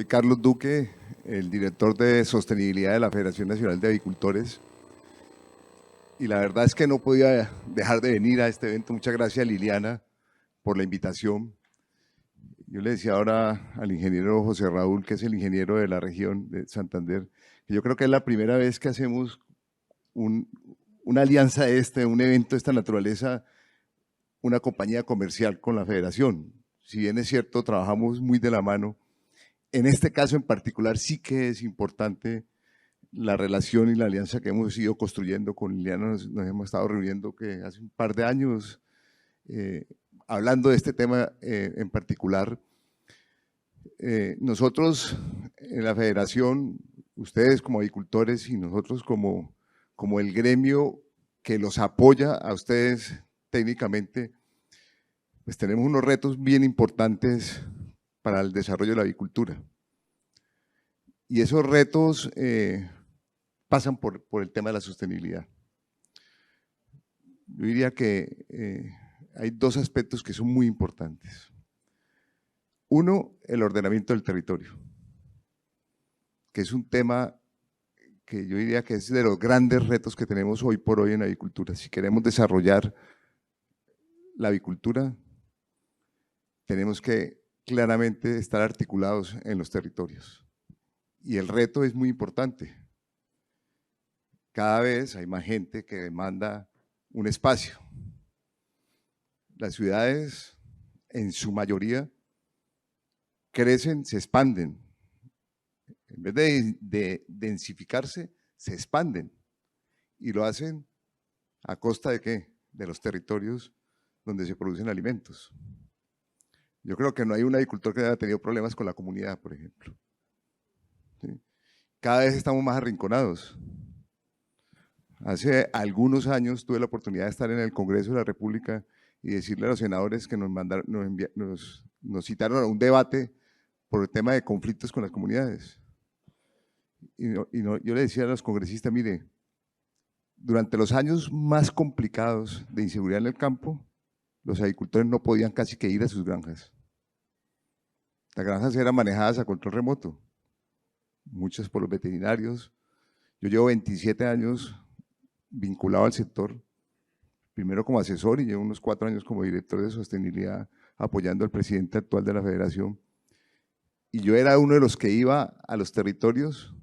Soy Carlos Duque, el director de sostenibilidad de la Federación Nacional de Avicultores. Y la verdad es que no podía dejar de venir a este evento. Muchas gracias, Liliana, por la invitación. Yo le decía ahora al ingeniero José Raúl, que es el ingeniero de la región de Santander, que yo creo que es la primera vez que hacemos una alianza un evento de esta naturaleza, una compañía comercial con la federación. Si bien es cierto, trabajamos muy de la mano, en este caso en particular sí que es importante la relación y la alianza que hemos ido construyendo con Liliana. Nos hemos estado reuniendo que hace un par de años, hablando de este tema en particular. Nosotros en la federación, ustedes como agricultores y nosotros como el gremio que los apoya a ustedes técnicamente, pues tenemos unos retos bien importantes para el desarrollo de la avicultura. Y esos retos pasan por el tema de la sostenibilidad. Yo diría que hay dos aspectos que son muy importantes. Uno, el ordenamiento del territorio, que es un tema que yo diría que es de los grandes retos que tenemos hoy por hoy en la avicultura. Si queremos desarrollar la avicultura, tenemos que claramente estar articulados en los territorios. Y el reto es muy importante. Cada vez hay más gente que demanda un espacio. Las ciudades, en su mayoría, crecen, se expanden. En vez de densificarse, se expanden. Y lo hacen a costa de ¿qué? De los territorios donde se producen alimentos. Yo creo que no hay un agricultor que haya tenido problemas con la comunidad, por ejemplo. ¿Sí? Cada vez estamos más arrinconados. Hace algunos años tuve la oportunidad de estar en el Congreso de la República y decirle a los senadores que nos citaron a un debate por el tema de conflictos con las comunidades. Yo le decía a los congresistas, mire, durante los años más complicados de inseguridad en el campo, los agricultores no podían casi que ir a sus granjas. Las granjas eran manejadas a control remoto, muchas por los veterinarios. Yo llevo 27 años vinculado al sector, primero como asesor y llevo unos 4 años como director de sostenibilidad apoyando al presidente actual de la federación. Y yo era uno de los que iba a los territorios,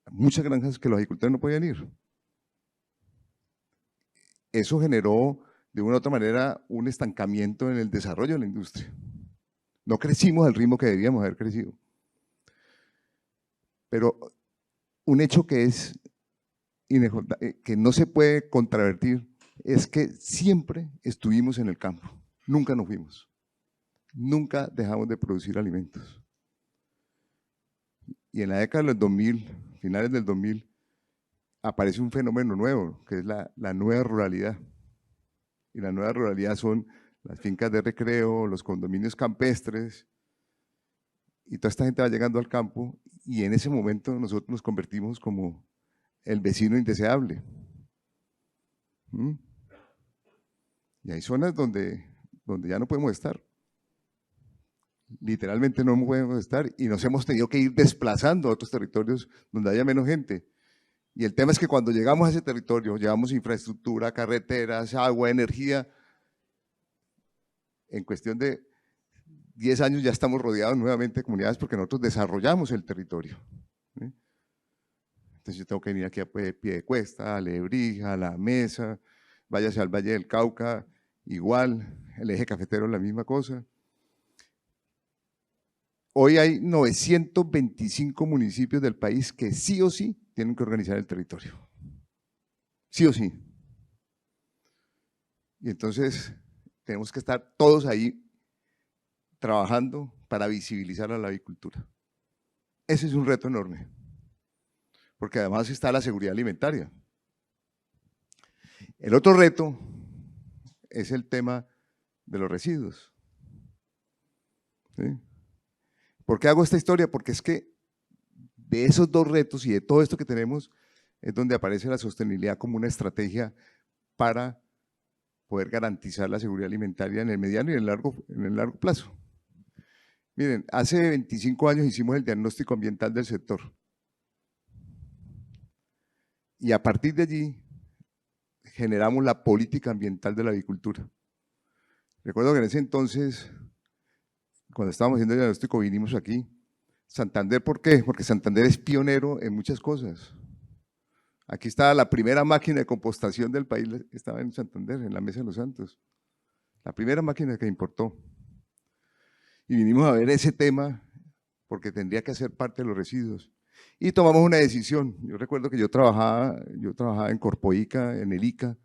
a muchas granjas que los agricultores no podían ir. Eso generó de una u otra manera un estancamiento en el desarrollo de la industria. No crecimos al ritmo que debíamos haber crecido. Pero un hecho que es que no se puede contravertir es que siempre estuvimos en el campo, nunca nos fuimos, nunca dejamos de producir alimentos. Y en la década de los 2000, finales del 2000, aparece un fenómeno nuevo, que es la nueva ruralidad. Y la nueva ruralidad son las fincas de recreo, los condominios campestres, y toda esta gente va llegando al campo, y en ese momento nosotros nos convertimos como el vecino indeseable. Y hay zonas donde ya no podemos estar. Literalmente no podemos estar y nos hemos tenido que ir desplazando a otros territorios donde haya menos gente. Y el tema es que cuando llegamos a ese territorio, llevamos infraestructura, carreteras, agua, energía. En cuestión de 10 años ya estamos rodeados nuevamente de comunidades porque nosotros desarrollamos el territorio. ¿Sí? Entonces yo tengo que venir aquí a Piedecuesta, a Lebrija, a La Mesa, váyase al Valle del Cauca, igual, el eje cafetero la misma cosa. Hoy hay 925 municipios del país que sí o sí tienen que organizar el territorio. Sí o sí. Y entonces tenemos que estar todos ahí trabajando para visibilizar a la avicultura. Ese es un reto enorme, porque además está la seguridad alimentaria. El otro reto es el tema de los residuos. ¿Sí? ¿Por qué hago esta historia? Porque es que de esos dos retos y de todo esto que tenemos es donde aparece la sostenibilidad como una estrategia para poder garantizar la seguridad alimentaria en el mediano y en el largo plazo. Miren, hace 25 años hicimos el diagnóstico ambiental del sector. Y a partir de allí generamos la política ambiental de la avicultura. Recuerdo que en ese entonces, cuando estábamos haciendo el diagnóstico, vinimos aquí. Santander, ¿por qué? Porque Santander es pionero en muchas cosas. Aquí estaba la primera máquina de compostación del país, estaba en Santander, en la Mesa de los Santos. La primera máquina que importó. Y vinimos a ver ese tema porque tendría que hacer parte de los residuos. Y tomamos una decisión. Yo recuerdo que yo trabajaba en Corpoica, en el ICA,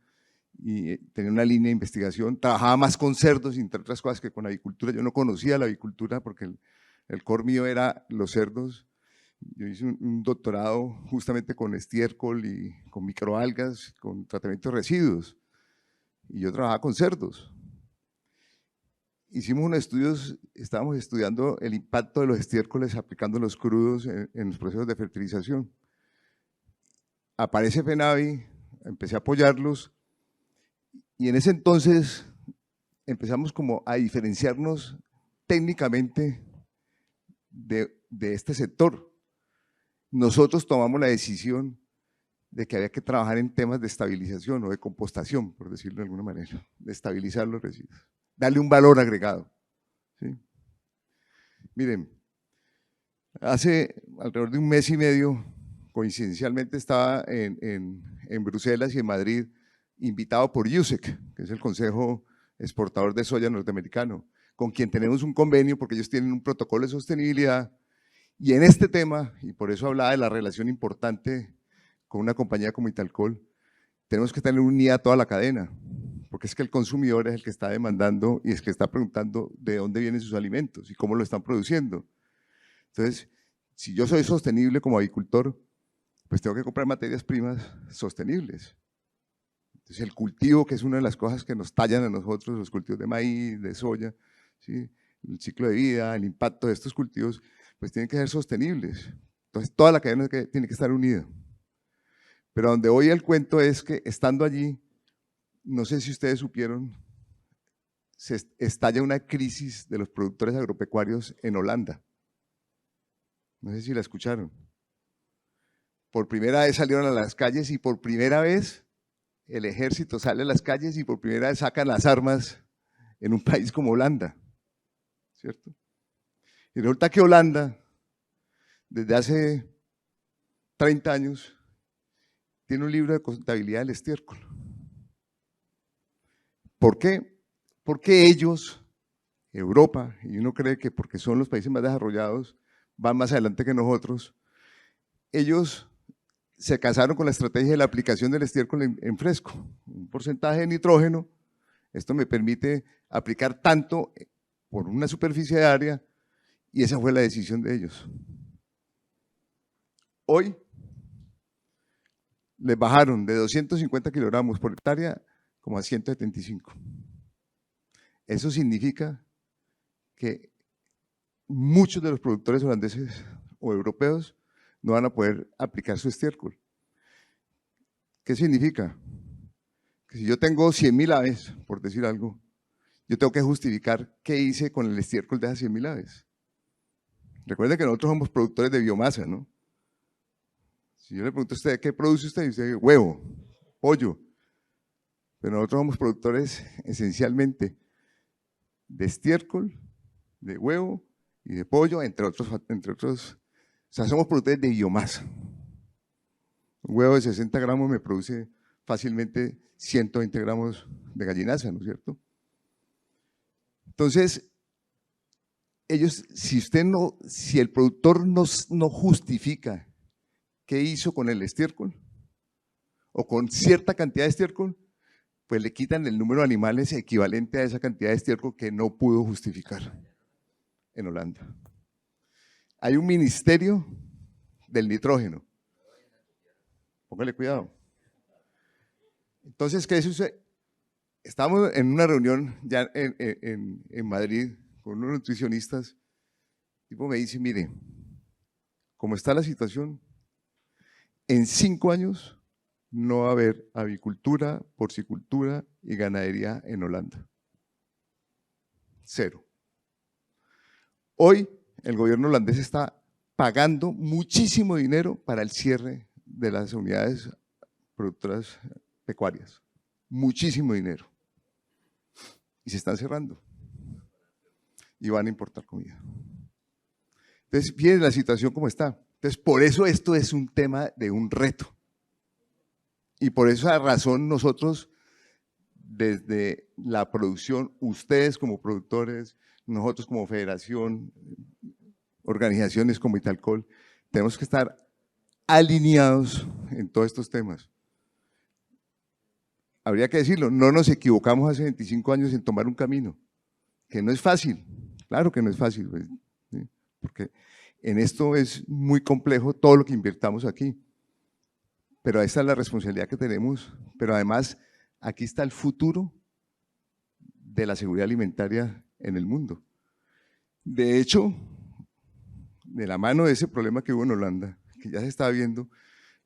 y tenía una línea de investigación. Trabajaba más con cerdos, entre otras cosas, que con avicultura. Yo no conocía la avicultura porque el core mío era los cerdos. Yo hice un doctorado justamente con estiércol y con microalgas, con tratamiento de residuos. Y yo trabajaba con cerdos. Hicimos unos estudios, estábamos estudiando el impacto de los estiércoles aplicando los crudos en los procesos de fertilización. Aparece FENAVI, empecé a apoyarlos y en ese entonces empezamos como a diferenciarnos técnicamente de este sector. Nosotros tomamos la decisión de que había que trabajar en temas de estabilización o de compostación, por decirlo de alguna manera, de estabilizar los residuos, darle un valor agregado. ¿Sí? Miren, hace alrededor de un mes y medio, coincidencialmente estaba en Bruselas y en Madrid, invitado por USEC, que es el Consejo Exportador de Soya norteamericano, con quien tenemos un convenio porque ellos tienen un protocolo de sostenibilidad. Y en este tema, y por eso hablaba de la relación importante con una compañía como Italcol, tenemos que tener unida toda la cadena, porque es que el consumidor es el que está demandando y es que está preguntando de dónde vienen sus alimentos y cómo lo están produciendo. Entonces, si yo soy sostenible como agricultor, pues tengo que comprar materias primas sostenibles. Entonces, el cultivo, que es una de las cosas que nos tallan a nosotros, los cultivos de maíz, de soya, ¿sí? El ciclo de vida, el impacto de estos cultivos, pues tienen que ser sostenibles. Entonces, toda la cadena tiene que estar unida. Pero donde voy al cuento es que estando allí, no sé si ustedes supieron, se estalla una crisis de los productores agropecuarios en Holanda. No sé si la escucharon. Por primera vez salieron a las calles y por primera vez el ejército sale a las calles y por primera vez sacan las armas en un país como Holanda, ¿cierto? Y resulta que Holanda, desde hace 30 años, tiene un libro de contabilidad del estiércol. ¿Por qué? Porque ellos, Europa, y uno cree que porque son los países más desarrollados, van más adelante que nosotros, ellos se casaron con la estrategia de la aplicación del estiércol en fresco, un porcentaje de nitrógeno. Esto me permite aplicar tanto por una superficie de área y esa fue la decisión de ellos. Hoy les bajaron de 250 kilogramos por hectárea como a 175. Eso significa que muchos de los productores holandeses o europeos no van a poder aplicar su estiércol. ¿Qué significa? Que si yo tengo 100.000 aves, por decir algo, yo tengo que justificar qué hice con el estiércol de esas 100.000 aves. Recuerden que nosotros somos productores de biomasa, ¿no? Si yo le pregunto a usted, ¿qué produce usted? Y usted dice, huevo, pollo. Pero nosotros somos productores esencialmente de estiércol, de huevo y de pollo, entre otros. O sea, somos productores de biomasa. Un huevo de 60 gramos me produce fácilmente 120 gramos de gallinaza, ¿no es cierto? Entonces, ellos, si el productor no justifica qué hizo con el estiércol o con cierta cantidad de estiércol, pues le quitan el número de animales equivalente a esa cantidad de estiércol que no pudo justificar en Holanda. Hay un ministerio del nitrógeno. Póngale cuidado. Entonces, ¿qué sucede? Estábamos en una reunión ya en Madrid con unos nutricionistas. El tipo me dice, mire, como está la situación, en 5 años no va a haber avicultura, porcicultura y ganadería en Holanda. 0. Hoy el gobierno holandés está pagando muchísimo dinero para el cierre de las unidades productoras pecuarias. Muchísimo dinero. Y se están cerrando. Y van a importar comida. Entonces, fíjense la situación como está. Entonces, por eso esto es un tema de un reto. Y por esa razón nosotros, desde la producción, ustedes como productores, nosotros como federación, organizaciones como Italcol, tenemos que estar alineados en todos estos temas. Habría que decirlo, no nos equivocamos hace 25 años en tomar un camino, que no es fácil, claro que no es fácil, pues, ¿sí? Porque en esto es muy complejo todo lo que invirtamos aquí, pero esa es la responsabilidad que tenemos, pero además aquí está el futuro de la seguridad alimentaria en el mundo. De hecho, de la mano de ese problema que hubo en Holanda, que ya se está viendo,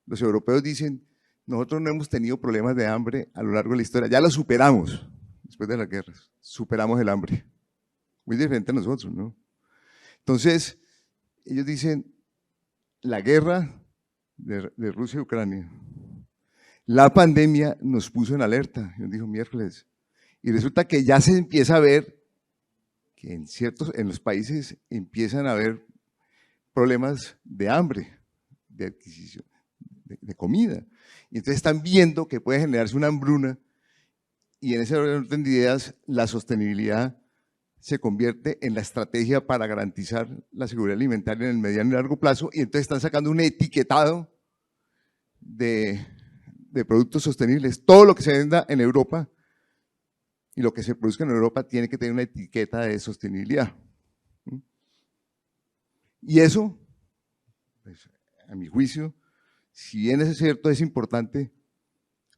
los europeos dicen, nosotros no hemos tenido problemas de hambre a lo largo de la historia, ya lo superamos después de las guerras, superamos el hambre, muy diferente a nosotros, ¿no? Entonces, ellos dicen, la guerra de Rusia y Ucrania, la pandemia nos puso en alerta, yo digo miércoles, y resulta que ya se empieza a ver que en los países empiezan a haber problemas de hambre, de adquisición, de comida. Y entonces están viendo que puede generarse una hambruna y en ese orden de ideas la sostenibilidad se convierte en la estrategia para garantizar la seguridad alimentaria en el mediano y largo plazo y entonces están sacando un etiquetado de productos sostenibles. Todo lo que se venda en Europa y lo que se produzca en Europa tiene que tener una etiqueta de sostenibilidad. Y eso, pues, a mi juicio, si bien es cierto, es importante,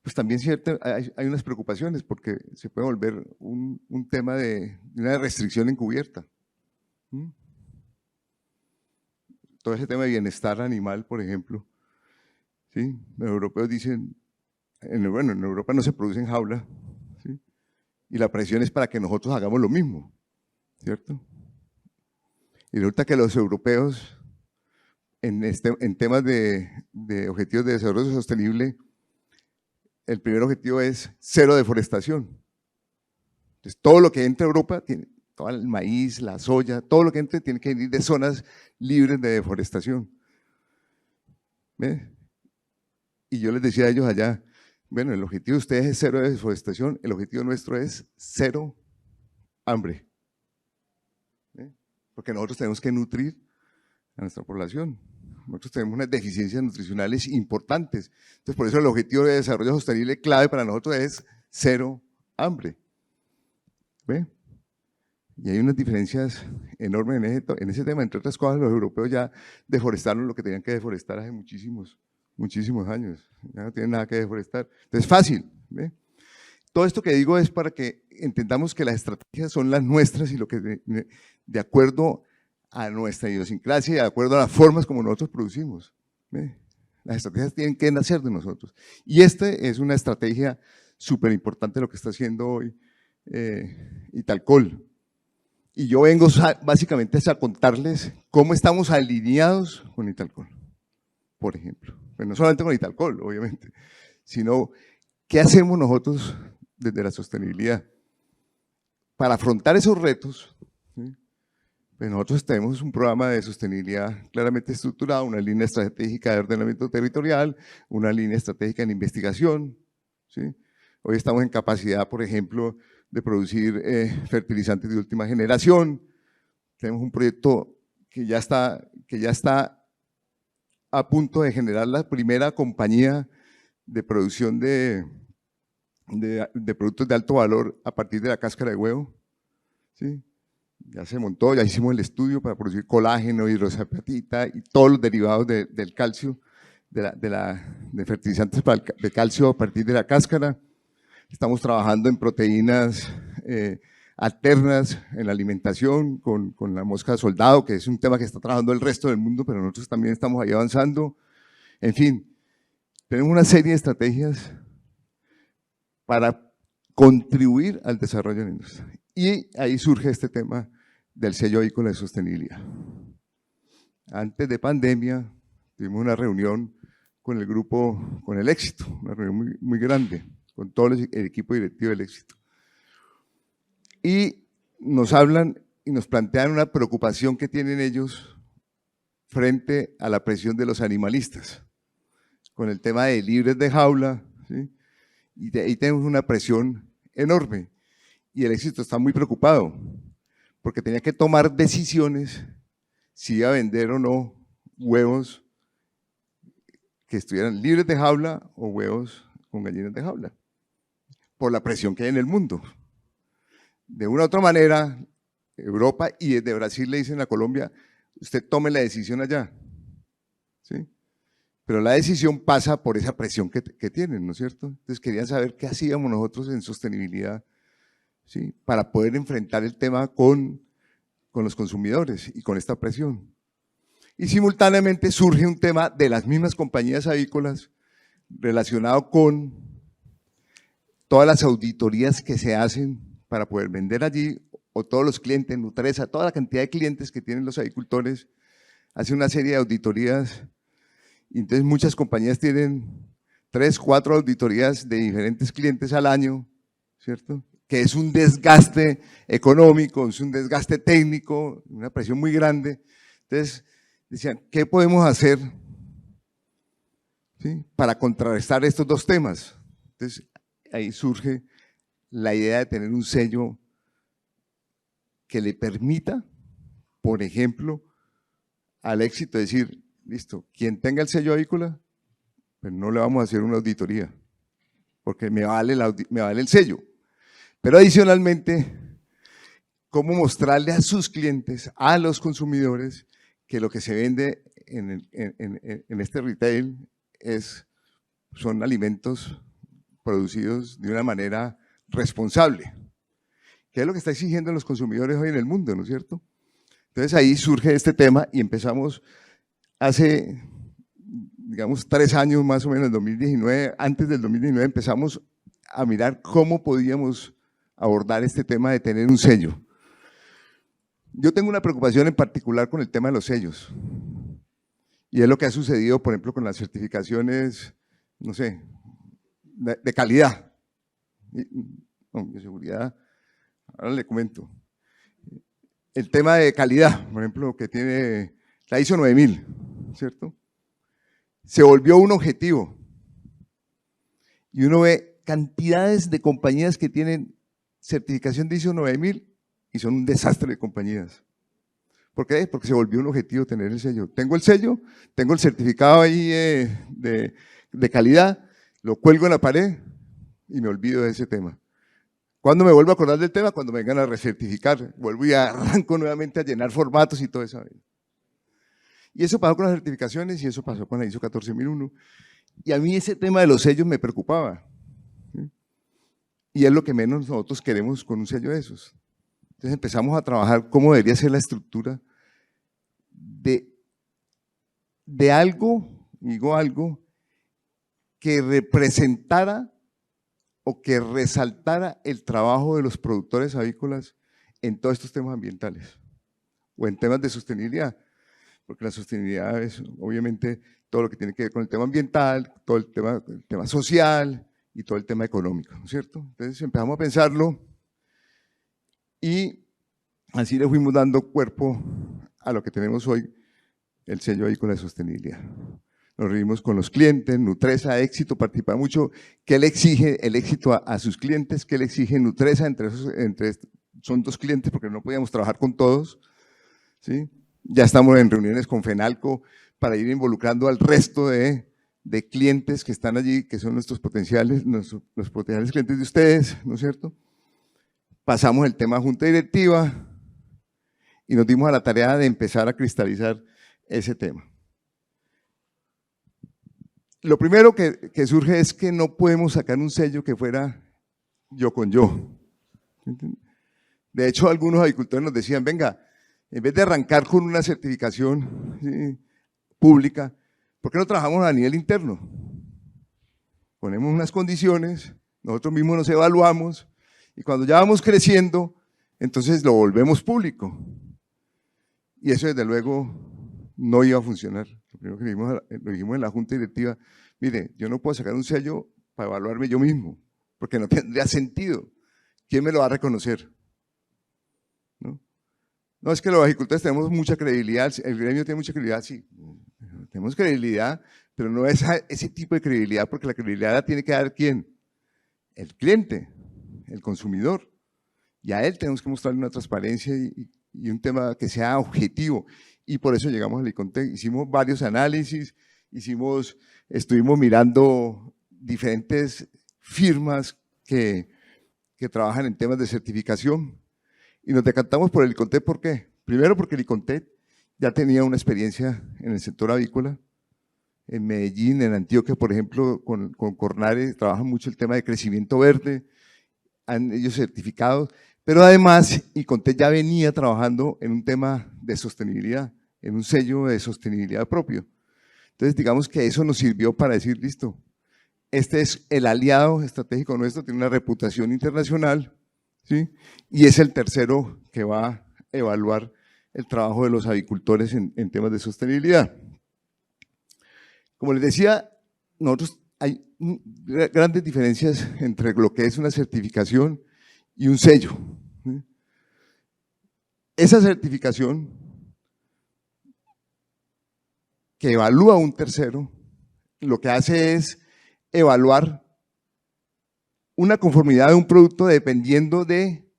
pues también hay unas preocupaciones porque se puede volver un tema de una restricción encubierta. Todo ese tema de bienestar animal, por ejemplo, ¿sí? Los europeos dicen, bueno, en Europa no se produce en jaula, ¿sí? Y la presión es para que nosotros hagamos lo mismo, ¿cierto? Y resulta que los europeos, en temas de objetivos de desarrollo sostenible, el primer objetivo es cero deforestación. Entonces, todo lo que entra a Europa, todo el maíz, la soya, todo lo que entre tiene que venir de zonas libres de deforestación. ¿Ve? Y yo les decía a ellos allá, bueno, el objetivo de ustedes es cero deforestación, el objetivo nuestro es cero hambre. ¿Ve? Porque nosotros tenemos que nutrir a nuestra población. Nosotros tenemos unas deficiencias nutricionales importantes. Entonces, por eso el objetivo de desarrollo sostenible clave para nosotros es cero hambre. ¿Ve? Y hay unas diferencias enormes en ese tema. Entre otras cosas, los europeos ya deforestaron lo que tenían que deforestar hace muchísimos años. Ya no tienen nada que deforestar. Entonces, fácil. ¿Ve? Todo esto que digo es para que entendamos que las estrategias son las nuestras y lo que de acuerdo a nuestra idiosincrasia y de acuerdo a las formas como nosotros producimos. ¿Ve? Las estrategias tienen que nacer de nosotros. Y esta es una estrategia súper importante lo que está haciendo hoy Italcol. Y yo vengo básicamente a contarles cómo estamos alineados con Italcol, por ejemplo. Pues no solamente con Italcol, obviamente, sino qué hacemos nosotros desde la sostenibilidad. Para afrontar esos retos, ¿sí? Pues nosotros tenemos un programa de sostenibilidad claramente estructurado, una línea estratégica de ordenamiento territorial, una línea estratégica en investigación, ¿sí? Hoy estamos en capacidad, por ejemplo, de producir fertilizantes de última generación. Tenemos un proyecto que ya está a punto de generar la primera compañía de producción de productos de alto valor a partir de la cáscara de huevo, ¿sí? Ya se montó, ya hicimos el estudio para producir colágeno, hidroxiapatita y todos los derivados del calcio, de fertilizantes de calcio a partir de la cáscara. Estamos trabajando en proteínas alternas en la alimentación con la mosca de soldado, que es un tema que está trabajando el resto del mundo, pero nosotros también estamos ahí avanzando. En fin, tenemos una serie de estrategias para contribuir al desarrollo de la industria. Y ahí surge este tema del sello avícola de sostenibilidad. Antes de pandemia tuvimos una reunión con el grupo, con el Éxito, una reunión muy grande, con todo el equipo directivo del Éxito. Y nos hablan y nos plantean una preocupación que tienen ellos frente a la presión de los animalistas, con el tema de libres de jaula, ¿sí? Y ahí tenemos una presión enorme. Y el Éxito está muy preocupado, porque tenía que tomar decisiones si iba a vender o no huevos que estuvieran libres de jaula o huevos con gallinas de jaula, por la presión que hay en el mundo. De una u otra manera, Europa y desde Brasil le dicen a Colombia, usted tome la decisión allá, ¿sí? Pero la decisión pasa por esa presión que tienen, ¿no es cierto? Entonces querían saber qué hacíamos nosotros en sostenibilidad, ¿sí? Para poder enfrentar el tema con los consumidores y con esta presión. Y simultáneamente surge un tema de las mismas compañías avícolas relacionado con todas las auditorías que se hacen para poder vender allí, o todos los clientes, Nutresa, toda la cantidad de clientes que tienen los avicultores, hace una serie de auditorías, y entonces muchas compañías tienen 3, 4 auditorías de diferentes clientes al año, ¿cierto? Que es un desgaste económico, es un desgaste técnico, una presión muy grande. Entonces decían, ¿qué podemos hacer, ¿sí? Para contrarrestar estos dos temas? Entonces ahí surge la idea de tener un sello que le permita, por ejemplo, al Éxito decir, listo, quien tenga el sello avícola, pues no le vamos a hacer una auditoría, porque me vale el sello. Pero adicionalmente, cómo mostrarle a sus clientes, a los consumidores, que lo que se vende en este retail son alimentos producidos de una manera responsable, que es lo que está exigiendo los consumidores hoy en el mundo, ¿no es cierto? Entonces ahí surge este tema y empezamos hace, digamos, 3 años más o menos, en 2019, antes del 2019 empezamos a mirar cómo podíamos abordar este tema de tener un sello. Yo tengo una preocupación en particular con el tema de los sellos, y es lo que ha sucedido, por ejemplo, con las certificaciones, no sé, de calidad, no, de seguridad. Ahora le comento. El tema de calidad, por ejemplo, que tiene la ISO 9000, ¿cierto? Se volvió un objetivo, y uno ve cantidades de compañías que tienen certificación de ISO 9000 y son un desastre de compañías. ¿Por qué? Porque se volvió un objetivo tener el sello. Tengo el sello, tengo el certificado ahí de calidad, lo cuelgo en la pared y me olvido de ese tema. ¿Cuándo me vuelvo a acordar del tema? Cuando me vengan a recertificar, vuelvo y arranco nuevamente a llenar formatos y todo eso. Y eso pasó con las certificaciones y eso pasó con la ISO 14001. Y a mí ese tema de los sellos me preocupaba, ¿sí? Y es lo que menos nosotros queremos con un sello de esos. Entonces empezamos a trabajar cómo debería ser la estructura de algo, digo algo, que representara o que resaltara el trabajo de los productores avícolas en todos estos temas ambientales o en temas de sostenibilidad, porque la sostenibilidad es obviamente todo lo que tiene que ver con el tema ambiental, todo el tema social y todo el tema económico, ¿no es cierto? Entonces empezamos a pensarlo y así le fuimos dando cuerpo a lo que tenemos hoy, el sello avícola de sostenibilidad. Nos reunimos con los clientes, Nutresa, Éxito, participa mucho. ¿Qué le exige el Éxito a sus clientes? ¿Qué le exige Nutresa? Son 2 clientes porque no podíamos trabajar con todos, ¿sí? Ya estamos en reuniones con FENALCO para ir involucrando al resto de clientes que están allí, que son nuestros potenciales, los potenciales clientes de ustedes, ¿no es cierto? Pasamos el tema junta directiva y nos dimos a la tarea de empezar a cristalizar ese tema. Lo primero que surge es que no podemos sacar un sello que fuera yo con yo. De hecho, algunos agricultores nos decían, venga, en vez de arrancar con una certificación, ¿sí?, pública, ¿por qué no trabajamos a nivel interno? Ponemos unas condiciones, nosotros mismos nos evaluamos y cuando ya vamos creciendo, entonces lo volvemos público. Y eso desde luego no iba a funcionar. Lo primero que lo dijimos en la junta directiva, mire, yo no puedo sacar un sello para evaluarme yo mismo, porque no tendría sentido. ¿Quién me lo va a reconocer? ¿No? No, es que los agricultores tenemos mucha credibilidad, el gremio tiene mucha credibilidad, sí, tenemos credibilidad, pero no es ese tipo de credibilidad, porque la credibilidad la tiene que dar ¿quién? El cliente, el consumidor. Y a él tenemos que mostrarle una transparencia y un tema que sea objetivo. Y por eso llegamos al ICONTEC. Hicimos varios análisis, estuvimos mirando diferentes firmas que trabajan en temas de certificación y nos decantamos por el ICONTEC. ¿Por qué? Primero porque el ICONTEC ya tenía una experiencia en el sector avícola. En Medellín, en Antioquia, por ejemplo, con Cornare trabajan mucho el tema de crecimiento verde, han ellos certificados, pero además ICONTEC ya venía trabajando en un tema de sostenibilidad, en un sello de sostenibilidad propio. Entonces, digamos que eso nos sirvió para decir, listo, este es el aliado estratégico nuestro, tiene una reputación internacional, ¿sí? Y es el tercero que va a evaluar el trabajo de los avicultores en temas de sostenibilidad. Como les decía, hay grandes diferencias entre lo que es una certificación y un sello. Esa certificación que evalúa un tercero, lo que hace es evaluar una conformidad de un producto dependiendo de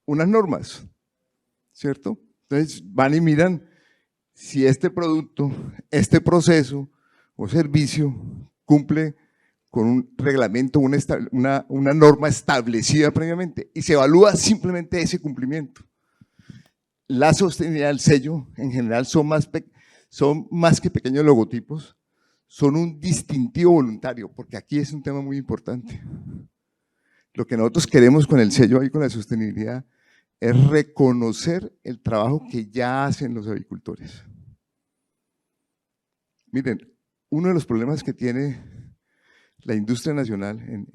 unas normas, ¿cierto? Entonces van y miran si este producto, este proceso o servicio cumple con un reglamento, una norma establecida previamente y se evalúa simplemente ese cumplimiento. La sostenibilidad del sello en general son más que pequeños logotipos, son un distintivo voluntario, porque aquí es un tema muy importante. Lo que nosotros queremos con el sello y con la sostenibilidad es reconocer el trabajo que ya hacen los avicultores. Miren, uno de los problemas que tiene la industria nacional,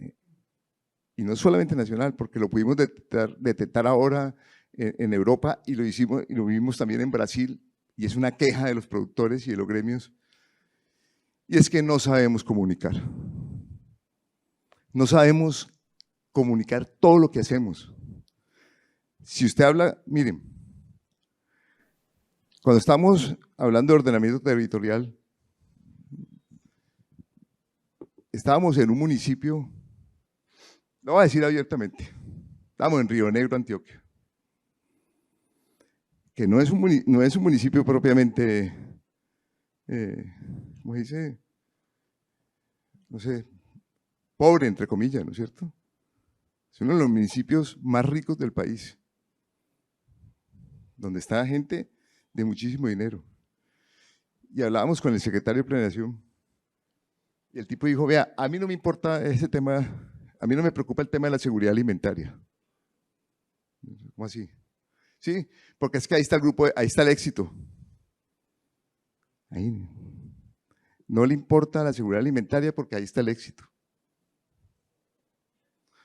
y no solamente nacional, porque lo pudimos detectar ahora en Europa y lo vimos también en Brasil, y es una queja de los productores y de los gremios, y es que no sabemos comunicar. No sabemos comunicar todo lo que hacemos. Si usted habla, miren, cuando estamos hablando de ordenamiento territorial, estábamos en un municipio, lo voy a decir abiertamente, estábamos en Río Negro, Antioquia, que no es un municipio propiamente, ¿cómo se dice? No sé, pobre, entre comillas, ¿no es cierto? Es uno de los municipios más ricos del país, donde está gente de muchísimo dinero. Y hablábamos con el secretario de Planeación, y el tipo dijo, vea, a mí no me importa ese tema, a mí no me preocupa el tema de la seguridad alimentaria. ¿Cómo así? Sí, porque es que ahí está el grupo, ahí está el éxito. Ahí no le importa la seguridad alimentaria porque ahí está el éxito.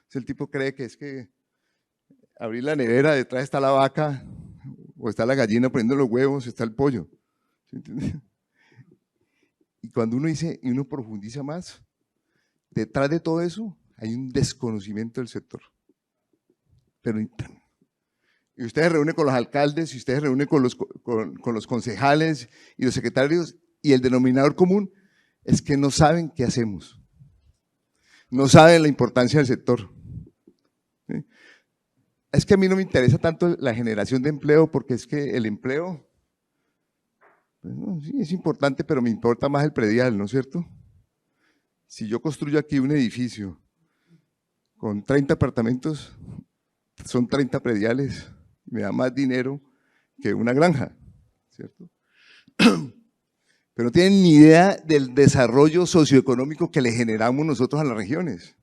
Si el tipo cree que es que abrir la nevera, detrás está la vaca, o está la gallina poniendo los huevos, está el pollo. ¿Sí entiendes? Y cuando uno dice, y uno profundiza más, detrás de todo eso hay un desconocimiento del sector. Pero y usted se reúne con los alcaldes, y usted se reúne con los concejales y los secretarios, y el denominador común es que no saben qué hacemos. No saben la importancia del sector. ¿Sí? Es que a mí no me interesa tanto la generación de empleo, porque es que el empleo, pues no, sí, es importante, pero me importa más el predial, ¿no es cierto? Si yo construyo aquí un edificio con 30 apartamentos, son 30 prediales, me da más dinero que una granja, ¿cierto? Pero no tienen ni idea del desarrollo socioeconómico que le generamos nosotros a las regiones.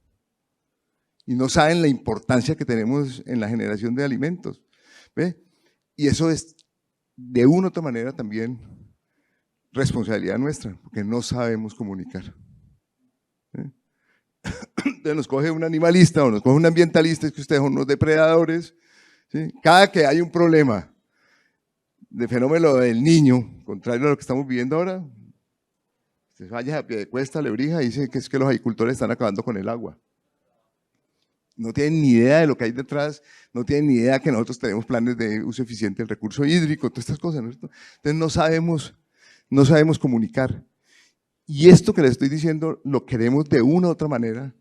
Y no saben la importancia que tenemos en la generación de alimentos. ¿Ve? Y eso es, de una u otra manera, también responsabilidad nuestra, porque no sabemos comunicar. Entonces nos coge un animalista o nos coge un ambientalista, es que ustedes son unos depredadores. ¿Sí? Cada que hay un problema de fenómeno del Niño, contrario a lo que estamos viviendo ahora. Usted vaya a Piedecuesta, Lebrija, y dice que es que los agricultores están acabando con el agua. No tienen ni idea de lo que hay detrás, no tienen ni idea que nosotros tenemos planes de uso eficiente del recurso hídrico, todas estas cosas, ¿no? Entonces no sabemos comunicar. Y esto que les estoy diciendo lo queremos de una u otra manera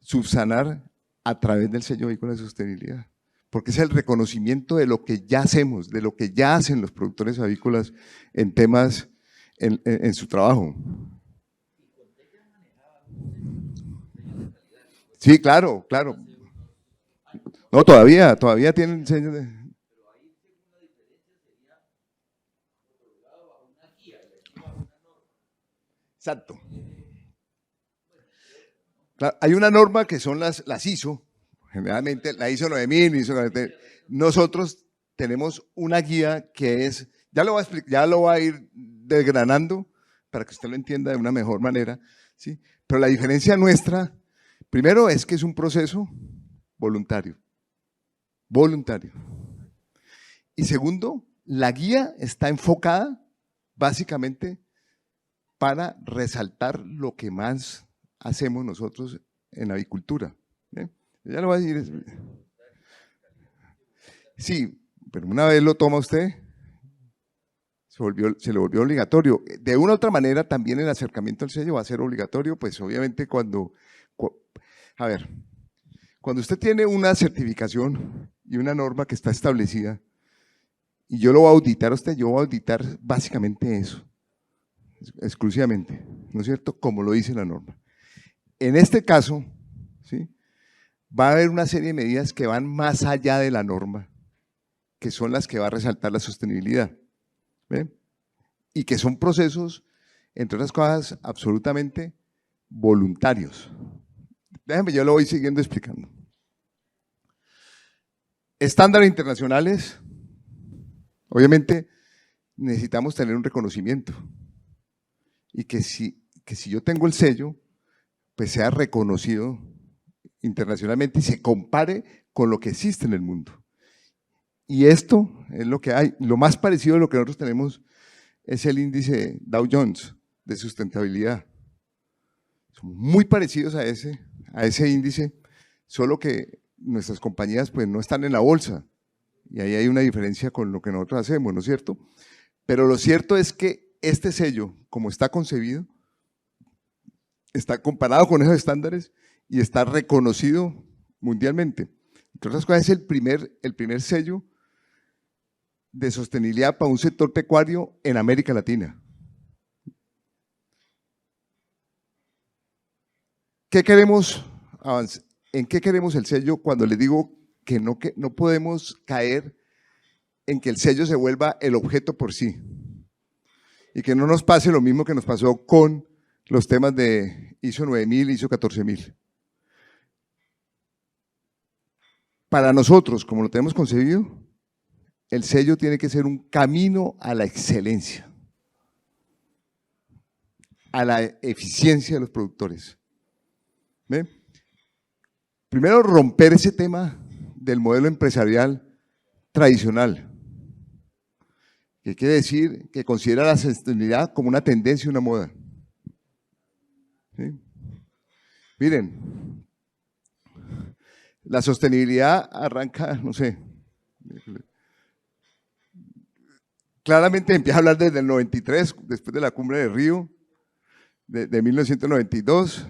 subsanar a través del sello Avícola de Sostenibilidad, porque es el reconocimiento de lo que ya hacemos, de lo que ya hacen los productores avícolas en temas, en su trabajo. Sí, claro, claro. No, todavía tienen sello de… Exacto. Claro, hay una norma que son las ISO, generalmente la ISO 9000, ISO 9000. Nosotros tenemos una guía que es, ya lo voy a ir desgranando para que usted lo entienda de una mejor manera, ¿sí? Pero la diferencia nuestra, primero es que es un proceso voluntario. Y segundo, la guía está enfocada básicamente para resaltar lo que más hacemos nosotros en la avicultura. ¿Bien? Ya lo voy a decir. Sí, pero una vez lo toma usted, se le volvió obligatorio. De una u otra manera, también el acercamiento al sello va a ser obligatorio, pues obviamente cuando usted tiene una certificación y una norma que está establecida, y yo lo voy a auditar a usted, yo voy a auditar básicamente eso, exclusivamente, ¿no es cierto? Como lo dice la norma. En este caso, ¿sí?, va a haber una serie de medidas que van más allá de la norma, que son las que va a resaltar la sostenibilidad, ¿ven? Y que son procesos, entre otras cosas, absolutamente voluntarios. Déjenme, yo lo voy siguiendo explicando. Estándares internacionales, obviamente necesitamos tener un reconocimiento y que si yo tengo el sello, pues sea reconocido internacionalmente y se compare con lo que existe en el mundo. Y esto es lo que hay. Lo más parecido a lo que nosotros tenemos es el índice Dow Jones de sustentabilidad. Somos muy parecidos a ese índice, solo que nuestras compañías pues no están en la bolsa y ahí hay una diferencia con lo que nosotros hacemos, ¿no es cierto? Pero lo cierto es que este sello, como está concebido, está comparado con esos estándares y está reconocido mundialmente. Entre otras cosas, es el primer sello de sostenibilidad para un sector pecuario en América Latina. ¿Qué queremos avanzar? ¿En qué queremos el sello cuando les digo que no podemos caer en que el sello se vuelva el objeto por sí? Y que no nos pase lo mismo que nos pasó con los temas de ISO 9000, ISO 14000. Para nosotros, como lo tenemos concebido, el sello tiene que ser un camino a la excelencia, a la eficiencia de los productores. ¿Ven? Primero, romper ese tema del modelo empresarial tradicional, que quiere decir que considera la sostenibilidad como una tendencia y una moda. ¿Sí? Miren, la sostenibilidad arranca, no sé, claramente empieza a hablar desde el 93, después de la cumbre de Río, de 1992,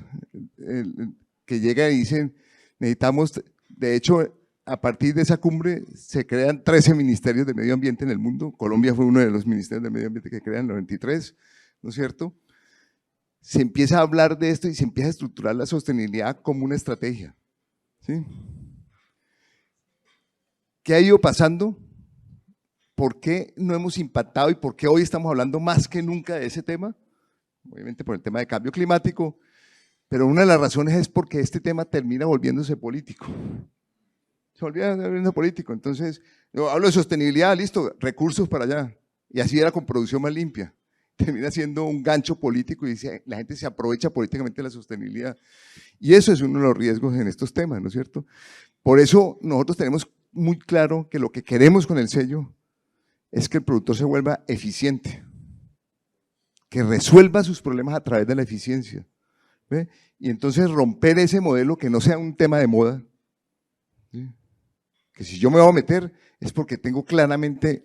que llega y dicen, necesitamos, de hecho, a partir de esa cumbre se crean 13 ministerios de medio ambiente en el mundo. Colombia fue uno de los ministerios de medio ambiente que crean en el 93, ¿no es cierto? Se empieza a hablar de esto y se empieza a estructurar la sostenibilidad como una estrategia, ¿sí? ¿Qué ha ido pasando? ¿Por qué no hemos impactado y por qué hoy estamos hablando más que nunca de ese tema? Obviamente por el tema de cambio climático, pero una de las razones es porque este tema termina volviéndose político. Se volviendo político. Entonces, yo hablo de sostenibilidad, listo, recursos para allá. Y así era con producción más limpia. Termina siendo un gancho político y la gente se aprovecha políticamente de la sostenibilidad. Y eso es uno de los riesgos en estos temas, ¿no es cierto? Por eso nosotros tenemos muy claro que lo que queremos con el sello es que el productor se vuelva eficiente, que resuelva sus problemas a través de la eficiencia, ¿ve? Y entonces romper ese modelo que no sea un tema de moda, ¿sí? Que si yo me voy a meter es porque tengo claramente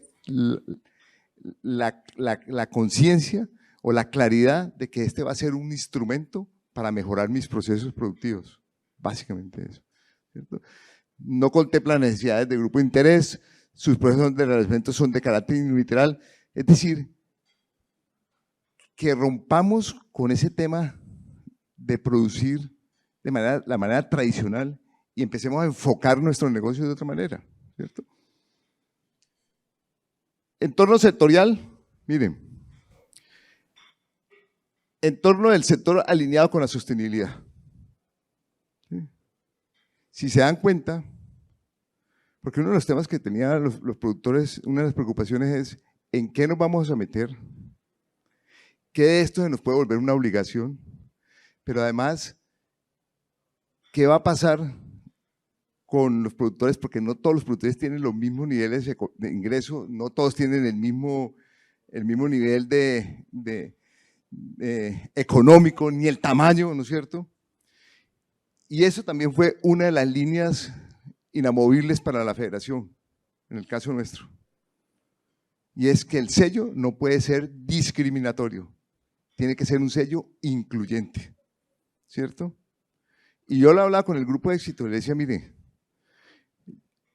la conciencia o la claridad de que este va a ser un instrumento para mejorar mis procesos productivos, básicamente eso, ¿cierto? No contempla necesidades de grupo de interés, sus procesos de relacionamiento son de carácter unilateral, es decir, que rompamos con ese tema de producir de la manera tradicional y empecemos a enfocar nuestro negocio de otra manera, ¿cierto? Entorno sectorial, miren, entorno del sector alineado con la sostenibilidad. ¿Sí? Si se dan cuenta, porque uno de los temas que tenían los productores, una de las preocupaciones es en qué nos vamos a meter, qué de esto se nos puede volver una obligación, pero además, ¿qué va a pasar con los productores? Porque no todos los productores tienen los mismos niveles de ingreso, no todos tienen el mismo nivel económico, ni el tamaño, ¿no es cierto? Y eso también fue una de las líneas inamovibles para la federación, en el caso nuestro. Y es que el sello no puede ser discriminatorio, tiene que ser un sello incluyente, ¿cierto? Y yo le hablaba con el grupo de éxito y le decía, mire,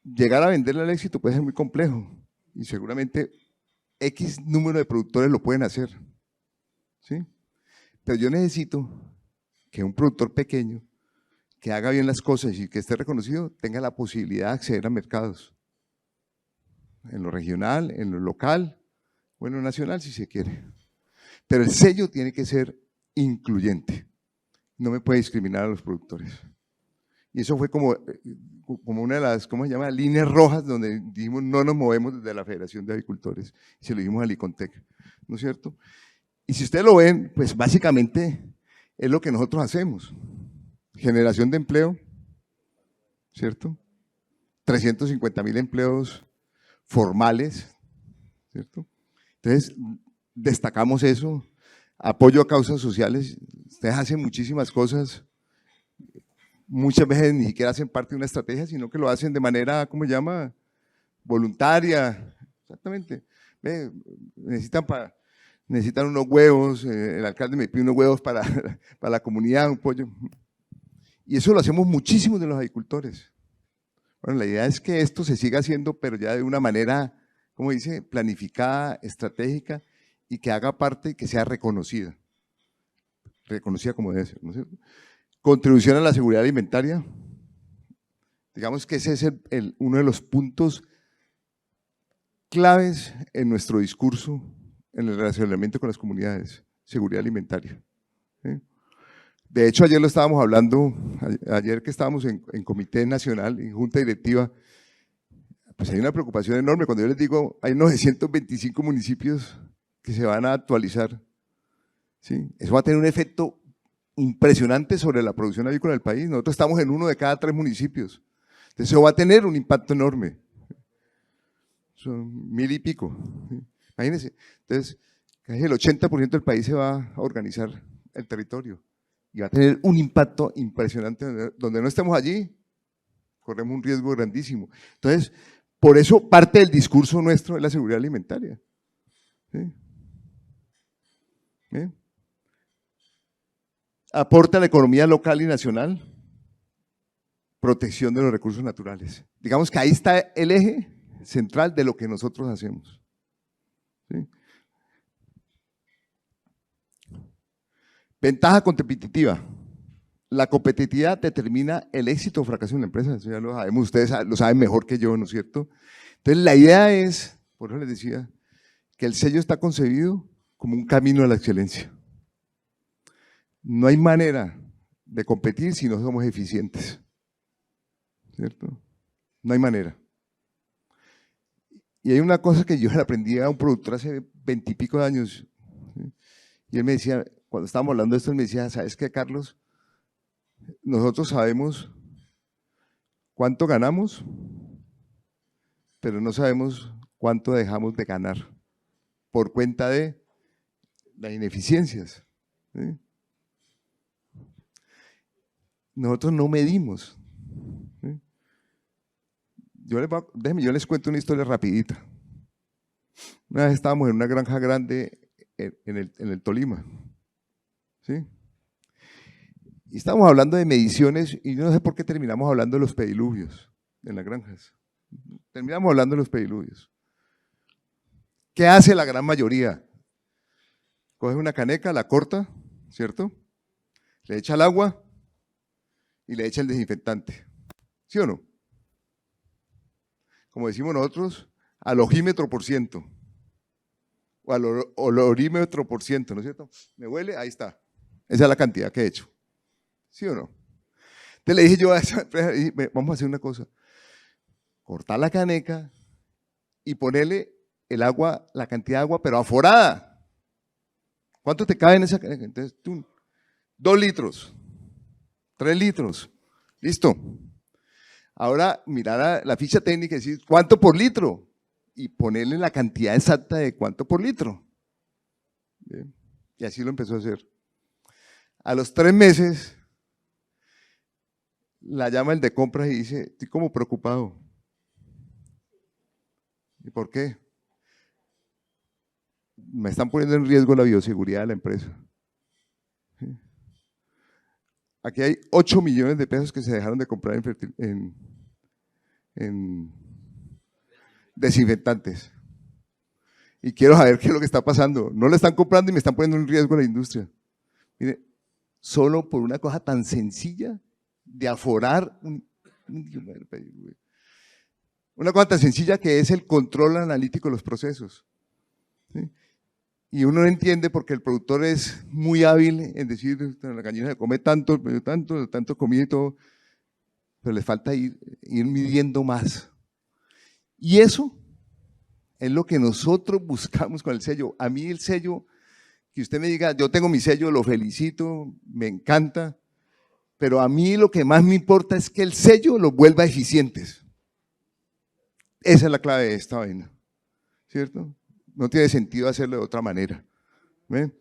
llegar a venderle al éxito puede ser muy complejo y seguramente X número de productores lo pueden hacer, ¿sí? Pero yo necesito que un productor pequeño que haga bien las cosas y que esté reconocido tenga la posibilidad de acceder a mercados, en lo regional, en lo local o en lo nacional si se quiere. Pero el sello tiene que ser incluyente, no me puede discriminar a los productores. Y eso fue como una de las, ¿cómo se llama?, líneas rojas donde dijimos no nos movemos desde la Federación de Agricultores, y se lo dijimos al ICONTEC, ¿no es cierto? Y si ustedes lo ven, pues básicamente es lo que nosotros hacemos. Generación de empleo, ¿cierto? 350,000 empleos formales, ¿cierto? Entonces, destacamos eso, apoyo a causas sociales, ustedes hacen muchísimas cosas, muchas veces ni siquiera hacen parte de una estrategia, sino que lo hacen de manera, ¿cómo se llama?, voluntaria, exactamente. Necesitan unos huevos, el alcalde me pide unos huevos para la comunidad, un pollo. Y eso lo hacemos muchísimo de los agricultores. Bueno, la idea es que esto se siga haciendo, pero ya de una manera, como dice, planificada, estratégica, y que haga parte y que sea reconocida como debe ser, ¿no es cierto? Contribución a la seguridad alimentaria. Digamos que ese es uno de los puntos claves en nuestro discurso, en el relacionamiento con las comunidades, seguridad alimentaria, ¿sí? De hecho, ayer lo estábamos hablando, ayer que estábamos en Comité Nacional, en Junta Directiva, pues hay una preocupación enorme. Cuando yo les digo, hay 925 municipios que se van a actualizar, ¿sí? Eso va a tener un efecto impresionante sobre la producción agrícola del país. Nosotros estamos en 1 de cada 3 municipios. Entonces eso va a tener un impacto enorme. Son 1000 y pico. Imagínense. Entonces, casi el 80% del país se va a organizar el territorio y va a tener un impacto impresionante. Donde no estemos allí, corremos un riesgo grandísimo. Entonces, por eso parte del discurso nuestro es la seguridad alimentaria. ¿Sí? ¿Bien? Aporta a la economía local y nacional, protección de los recursos naturales. Digamos que ahí está el eje central de lo que nosotros hacemos. ¿Sí? Ventaja competitiva. La competitividad determina el éxito o fracaso de una empresa, eso ya lo sabemos, ustedes lo saben mejor que yo, ¿no es cierto? Entonces la idea es, por eso les decía, que el sello está concebido como un camino a la excelencia. No hay manera de competir si no somos eficientes, ¿cierto? No hay manera. Y hay una cosa que yo le aprendí a un productor hace 20 y pico de años, ¿sí? Y él me decía, cuando estábamos hablando de esto, él me decía, ¿sabes qué, Carlos? Nosotros sabemos cuánto ganamos pero no sabemos cuánto dejamos de ganar por cuenta de las ineficiencias, ¿sí? Nosotros no medimos, ¿sí? Yo les cuento una historia rapidita. Una vez estábamos en una granja grande en el Tolima, ¿sí? Y estábamos hablando de mediciones y yo no sé por qué terminamos hablando de los pediluvios en las granjas. Terminamos hablando de los pediluvios. ¿Qué hace la gran mayoría? Coge una caneca, la corta, ¿cierto? Le echa el agua y le echa el desinfectante, ¿sí o no? Como decimos nosotros, al ojímetro por ciento, o al olorímetro por ciento, ¿no es cierto? ¿Me huele? Ahí está. Esa es la cantidad que he hecho, ¿sí o no? Entonces le dije yo a esa empresa, vamos a hacer una cosa, cortar la caneca y ponerle el agua, la cantidad de agua, pero aforada. ¿Cuánto te cabe en esa caneca? Entonces, 2 litros, 3 litros, listo. Ahora mirar la ficha técnica y decir, ¿cuánto por litro? Y ponerle la cantidad exacta de cuánto por litro. Bien. Y así lo empezó a hacer. A los 3 meses, la llama el de compras y dice, estoy como preocupado. ¿Y por qué? Me están poniendo en riesgo la bioseguridad de la empresa. ¿Sí? Aquí hay 8 millones de pesos que se dejaron de comprar en desinfectantes. Y quiero saber qué es lo que está pasando. No le están comprando y me están poniendo en riesgo la industria. Mire, solo por una cosa tan sencilla de aforar una cosa tan sencilla que es el control analítico de los procesos. ¿Sí? Y uno no entiende porque el productor es muy hábil en decir, la gallina se come tanto comida y todo, pero le falta ir midiendo más. Y eso es lo que nosotros buscamos con el sello. A mí el sello, que usted me diga, yo tengo mi sello, lo felicito, me encanta, pero a mí lo que más me importa es que el sello los vuelva eficientes. Esa es la clave de esta vaina, ¿cierto? No tiene sentido hacerlo de otra manera. ¿Ven?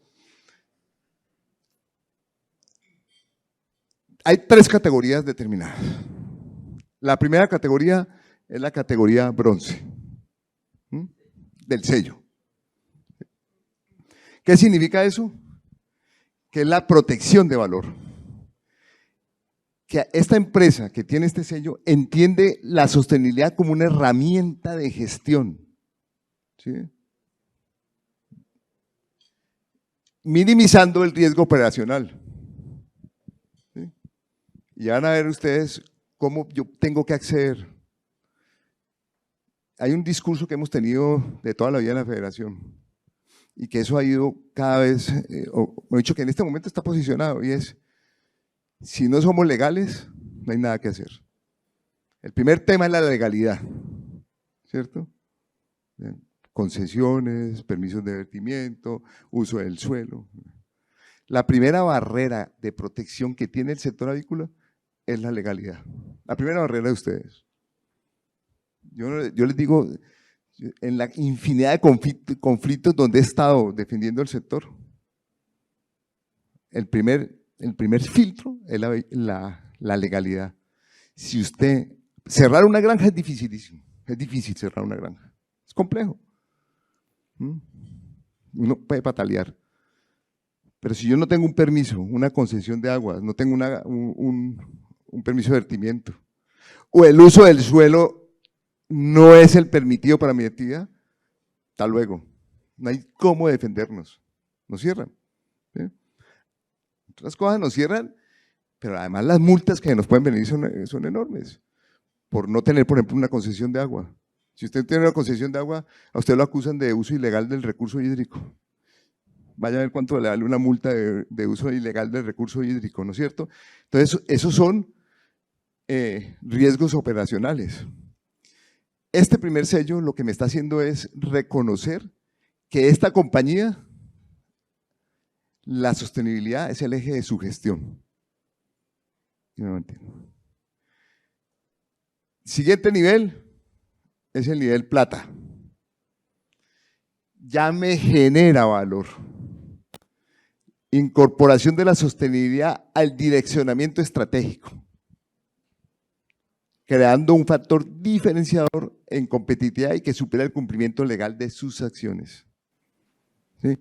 Hay 3 categorías determinadas. La primera categoría es la categoría bronce, ¿sí? Del sello. ¿Qué significa eso? Que es la protección de valor. Que esta empresa que tiene este sello entiende la sostenibilidad como una herramienta de gestión, ¿sí? Minimizando el riesgo operacional, ¿sí? Y van a ver ustedes cómo yo tengo que acceder. Hay un discurso que hemos tenido de toda la vida en la federación y que eso ha ido cada vez, o he dicho que en este momento está posicionado, y es, si no somos legales, no hay nada que hacer. El primer tema es la legalidad, ¿cierto? Concesiones, permisos de vertimiento, uso del suelo. La primera barrera de protección que tiene el sector avícola es la legalidad. La primera barrera de ustedes. Yo les digo, en la infinidad de conflictos donde he estado defendiendo el sector, el primer filtro es la legalidad. Si usted, cerrar una granja es dificilísimo, es difícil cerrar una granja, es complejo. Uno puede patalear. Pero si yo no tengo un permiso, una concesión de agua, no tengo un permiso de vertimiento, o el uso del suelo no es el permitido para mi actividad, hasta luego. No hay cómo defendernos. Nos cierran. ¿Sí? Otras cosas nos cierran, pero además las multas que nos pueden venir son enormes. Por no tener, por ejemplo, una concesión de agua. Si usted tiene una concesión de agua, a usted lo acusan de uso ilegal del recurso hídrico. Vaya a ver cuánto le vale una multa de uso ilegal del recurso hídrico, ¿no es cierto? Entonces, esos son riesgos operacionales. Este primer sello lo que me está haciendo es reconocer que esta compañía, la sostenibilidad es el eje de su gestión. Siguiente nivel, es el nivel plata. Ya me genera valor. Incorporación de la sostenibilidad al direccionamiento estratégico, creando un factor diferenciador en competitividad y que supera el cumplimiento legal de sus acciones. ¿Sí?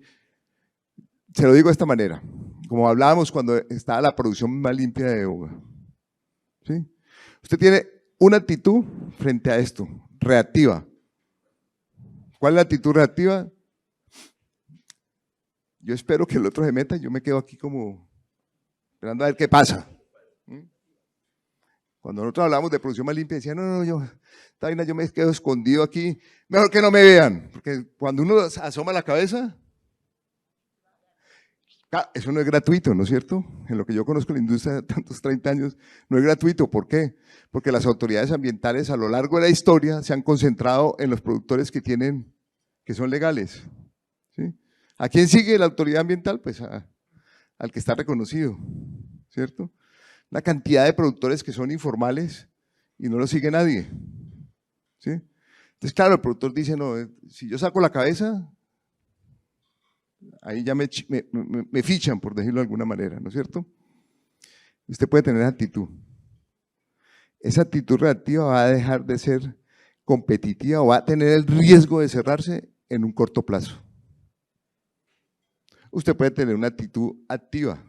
Se lo digo de esta manera, como hablábamos cuando estaba la producción más limpia de Boga. ¿Sí? Usted tiene una actitud frente a esto, reactiva. ¿Cuál es la actitud reactiva? Yo espero que el otro se meta, yo me quedo aquí como esperando a ver qué pasa. Cuando nosotros hablamos de producción más limpia, decían, no, esta vaina yo me quedo escondido aquí, mejor que no me vean, porque cuando uno asoma la cabeza, eso no es gratuito, ¿no es cierto? En lo que yo conozco la industria de tantos 30 años, no es gratuito. ¿Por qué? Porque las autoridades ambientales a lo largo de la historia se han concentrado en los productores que son legales. ¿Sí? ¿A quién sigue la autoridad ambiental? Pues al que está reconocido, ¿cierto? Una cantidad de productores que son informales y no lo sigue nadie. ¿Sí? Entonces, claro, el productor dice, no, si yo saco la cabeza, ahí ya me fichan, por decirlo de alguna manera, ¿no es cierto? Usted puede tener actitud. Esa actitud reactiva va a dejar de ser competitiva o va a tener el riesgo de cerrarse en un corto plazo. Usted puede tener una actitud activa.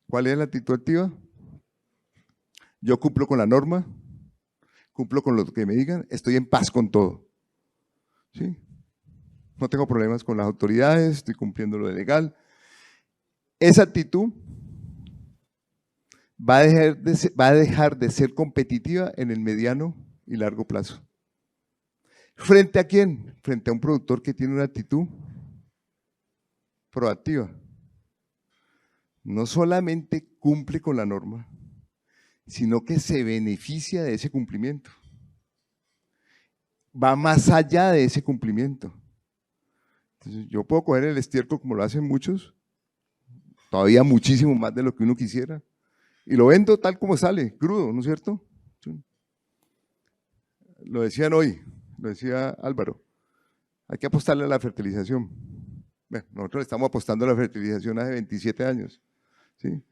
¿Cuál es la actitud activa? Yo cumplo con la norma, cumplo con lo que me digan, estoy en paz con todo. ¿Sí? No tengo problemas con las autoridades, estoy cumpliendo lo legal. Esa actitud va a dejar de ser competitiva en el mediano y largo plazo. ¿Frente a quién? Frente a un productor que tiene una actitud proactiva. No solamente cumple con la norma, sino que se beneficia de ese cumplimiento. Va más allá de ese cumplimiento. Entonces, yo puedo coger el estiércol como lo hacen muchos, todavía muchísimo más de lo que uno quisiera, y lo vendo tal como sale, crudo, ¿no es cierto? Sí. Lo decían hoy, lo decía Álvaro, hay que apostarle a la fertilización. Bueno, nosotros estamos apostando a la fertilización hace 27 años, ¿sí?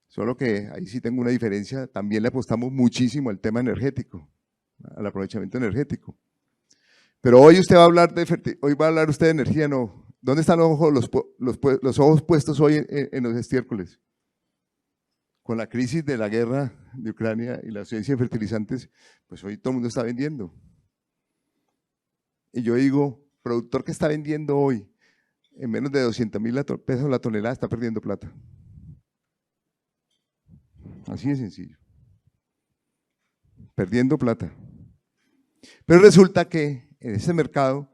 Solo que ahí sí tengo una diferencia, también le apostamos muchísimo al tema energético, al aprovechamiento energético. Pero hoy usted va a hablar hoy va a hablar usted de energía, no. ¿Dónde están los ojos puestos hoy en los estiércoles? Con la crisis de la guerra de Ucrania y la ausencia de fertilizantes, pues hoy todo el mundo está vendiendo. Y yo digo, productor que está vendiendo hoy en menos de 200.000 pesos la tonelada está perdiendo plata. Así de sencillo. Perdiendo plata. Pero resulta que en ese mercado,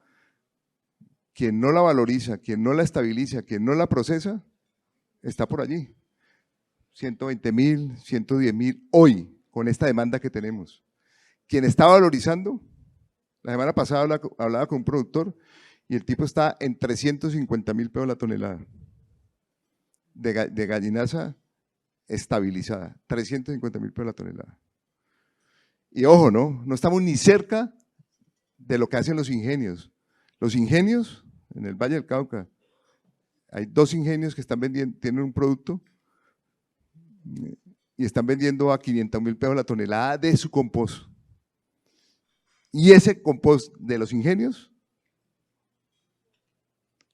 quien no la valoriza, quien no la estabiliza, quien no la procesa, está por allí. 120.000, 110.000 hoy, con esta demanda que tenemos. Quien está valorizando, la semana pasada hablaba con un productor y el tipo está en 350.000 pesos la tonelada de gallinaza estabilizada, 350.000 pesos la tonelada. Y ojo, no estamos ni cerca de lo que hacen los ingenios. Los ingenios en el Valle del Cauca, hay 2 ingenios que están vendiendo, tienen un producto y están vendiendo a 500.000 pesos la tonelada de su compost. Y ese compost de los ingenios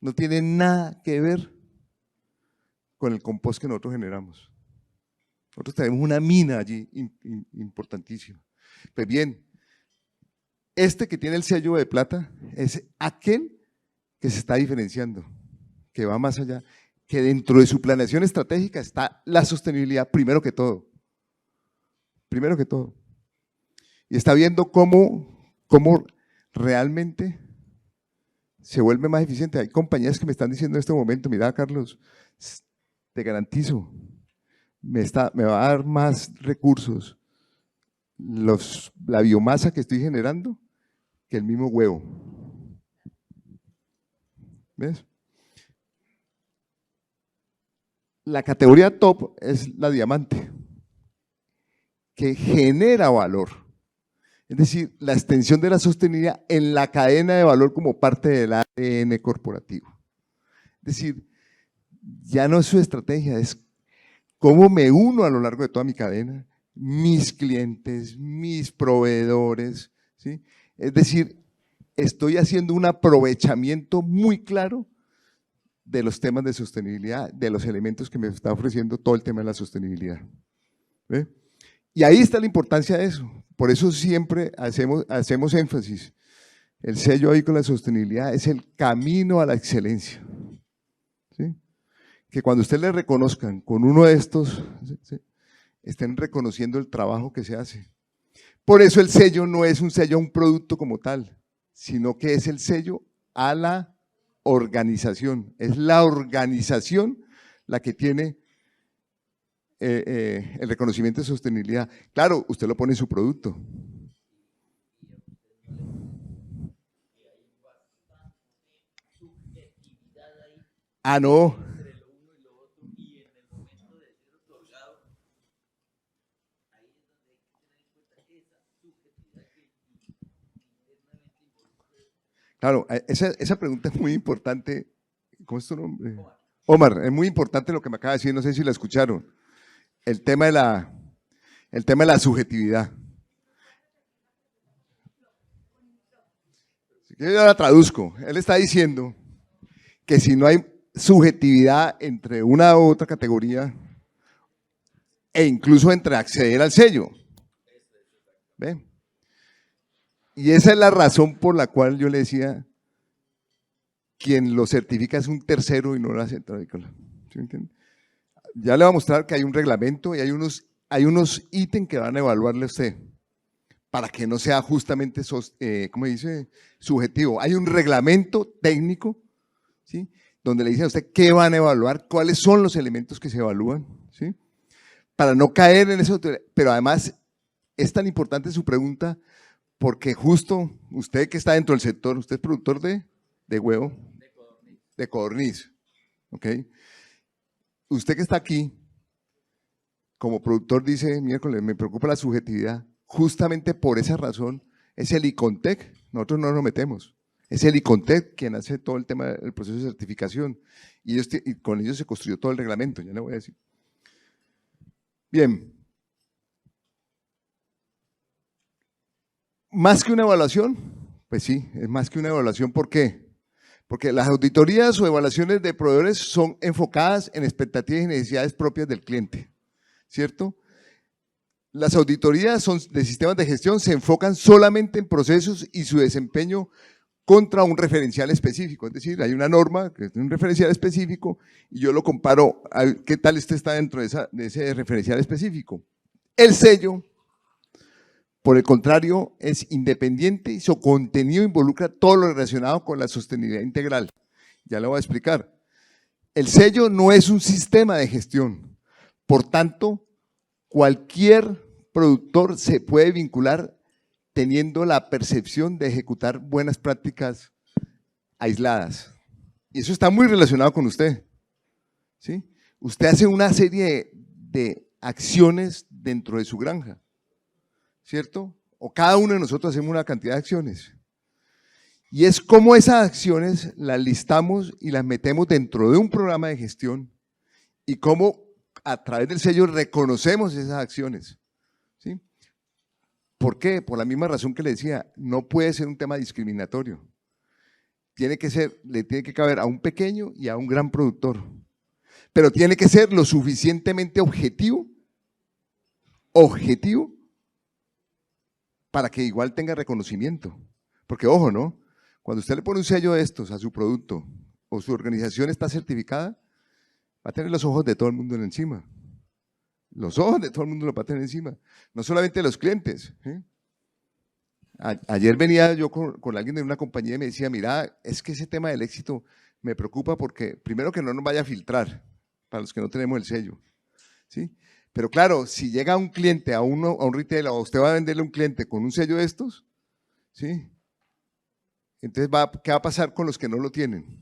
no tiene nada que ver con el compost que nosotros generamos. Nosotros tenemos una mina allí importantísima. Pues bien, este que tiene el sello de plata es aquel que se está diferenciando, que va más allá, que dentro de su planeación estratégica está la sostenibilidad primero que todo. Primero que todo. Y está viendo cómo realmente se vuelve más eficiente. Hay compañías que me están diciendo en este momento, mira Carlos, te garantizo, me va a dar más recursos la biomasa que estoy generando que el mismo huevo. ¿Ves? La categoría top es la diamante, que genera valor. Es decir, la extensión de la sostenibilidad en la cadena de valor como parte del ADN corporativo. Es decir, ya no es su estrategia, es cómo me uno a lo largo de toda mi cadena, mis clientes, mis proveedores, ¿sí? Es decir, estoy haciendo un aprovechamiento muy claro de los temas de sostenibilidad, de los elementos que me está ofreciendo todo el tema de la sostenibilidad. ¿Ve? Y ahí está la importancia de eso. Por eso siempre hacemos énfasis. El sello ahí con la sostenibilidad es el camino a la excelencia. ¿Sí? Que cuando usted le reconozcan con uno de estos, ¿sí? Estén reconociendo el trabajo que se hace. Por eso el sello no es un sello a un producto como tal, sino que es el sello a la organización. Es la organización la que tiene el reconocimiento de sostenibilidad. Claro, usted lo pone en su producto. Ah, no. Claro, esa pregunta es muy importante. ¿Cómo es tu nombre? Omar, es muy importante lo que me acaba de decir, no sé si la escucharon. El tema de la subjetividad. Yo ya la traduzco. Él está diciendo que si no hay subjetividad entre una u otra categoría e incluso entre acceder al sello. ¿Ve? Y esa es la razón por la cual yo le decía, quien lo certifica es un tercero y no la centrícola. ¿Sí me entiende? Ya le voy a mostrar que hay un reglamento y hay unos ítems que van a evaluarle a usted para que no sea justamente, ¿cómo dice? Subjetivo. Hay un reglamento técnico, ¿sí? Donde le dicen a usted qué van a evaluar, cuáles son los elementos que se evalúan, ¿sí? Para no caer en eso, pero además es tan importante su pregunta porque justo usted que está dentro del sector, usted es productor de huevo, de codorniz, ¿ok? Usted que está aquí, como productor dice, miércoles, me preocupa la subjetividad, justamente por esa razón es el ICONTEC, nosotros no nos metemos, es el ICONTEC quien hace todo el tema del proceso de certificación y con ellos se construyó todo el reglamento, ya le voy a decir. Bien. ¿Más que una evaluación? Pues sí, es más que una evaluación. ¿Por qué? Porque las auditorías o evaluaciones de proveedores son enfocadas en expectativas y necesidades propias del cliente, ¿cierto? Las auditorías de sistemas de gestión se enfocan solamente en procesos y su desempeño contra un referencial específico. Es decir, hay una norma que es un referencial específico y yo lo comparo a qué tal usted está dentro de ese referencial específico. El sello, por el contrario, es independiente y su contenido involucra todo lo relacionado con la sostenibilidad integral. Ya le voy a explicar. El sello no es un sistema de gestión. Por tanto, cualquier productor se puede vincular teniendo la percepción de ejecutar buenas prácticas aisladas. Y eso está muy relacionado con usted. ¿Sí? Usted hace una serie de acciones dentro de su granja, ¿cierto? O cada uno de nosotros hacemos una cantidad de acciones. Y es como esas acciones las listamos y las metemos dentro de un programa de gestión y cómo a través del sello reconocemos esas acciones. ¿Sí? ¿Por qué? Por la misma razón que le decía, no puede ser un tema discriminatorio. Le tiene que caber a un pequeño y a un gran productor. Pero tiene que ser lo suficientemente objetivo para que igual tenga reconocimiento. Porque ojo, ¿no? Cuando usted le pone un sello de estos a su producto o su organización está certificada, va a tener los ojos de todo el mundo encima. Los ojos de todo el mundo lo va a tener encima. No solamente los clientes. ¿Sí? Ayer venía yo con alguien de una compañía y me decía, mira, es que ese tema del éxito me preocupa porque primero que no nos vaya a filtrar para los que no tenemos el sello. ¿Sí? Pero claro, si llega un cliente a un retail o usted va a venderle a un cliente con un sello de estos, ¿sí? Entonces, ¿qué va a pasar con los que no lo tienen?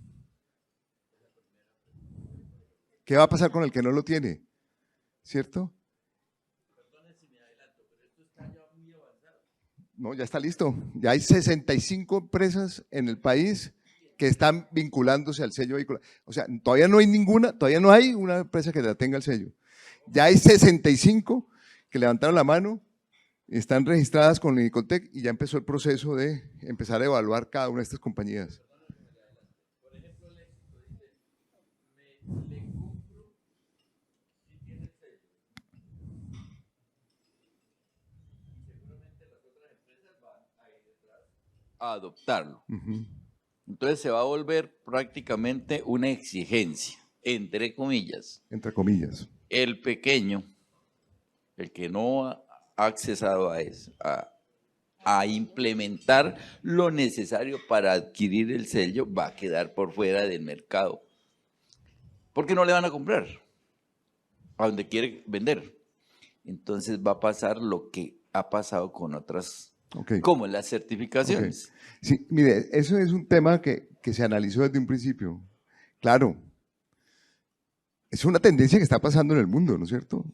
¿Qué va a pasar con el que no lo tiene? ¿Cierto? No, ya está listo. Ya hay 65 empresas en el país que están vinculándose al sello vehicular. O sea, todavía no hay ninguna, todavía no hay una empresa que ya tenga el sello. Ya hay 65 que levantaron la mano, están registradas con el Nicotec y ya empezó el proceso de empezar a evaluar cada una de estas compañías. A adoptarlo. Entonces se va a volver prácticamente una exigencia, entre comillas. Entre comillas. El pequeño, el que no ha accesado a eso, a implementar lo necesario para adquirir el sello, va a quedar por fuera del mercado. Porque no le van a comprar a donde quiere vender. Entonces va a pasar lo que ha pasado con otras, como las certificaciones. Sí, mire, eso es un tema que se analizó desde un principio. Claro, es una tendencia que está pasando en el mundo, ¿no es cierto?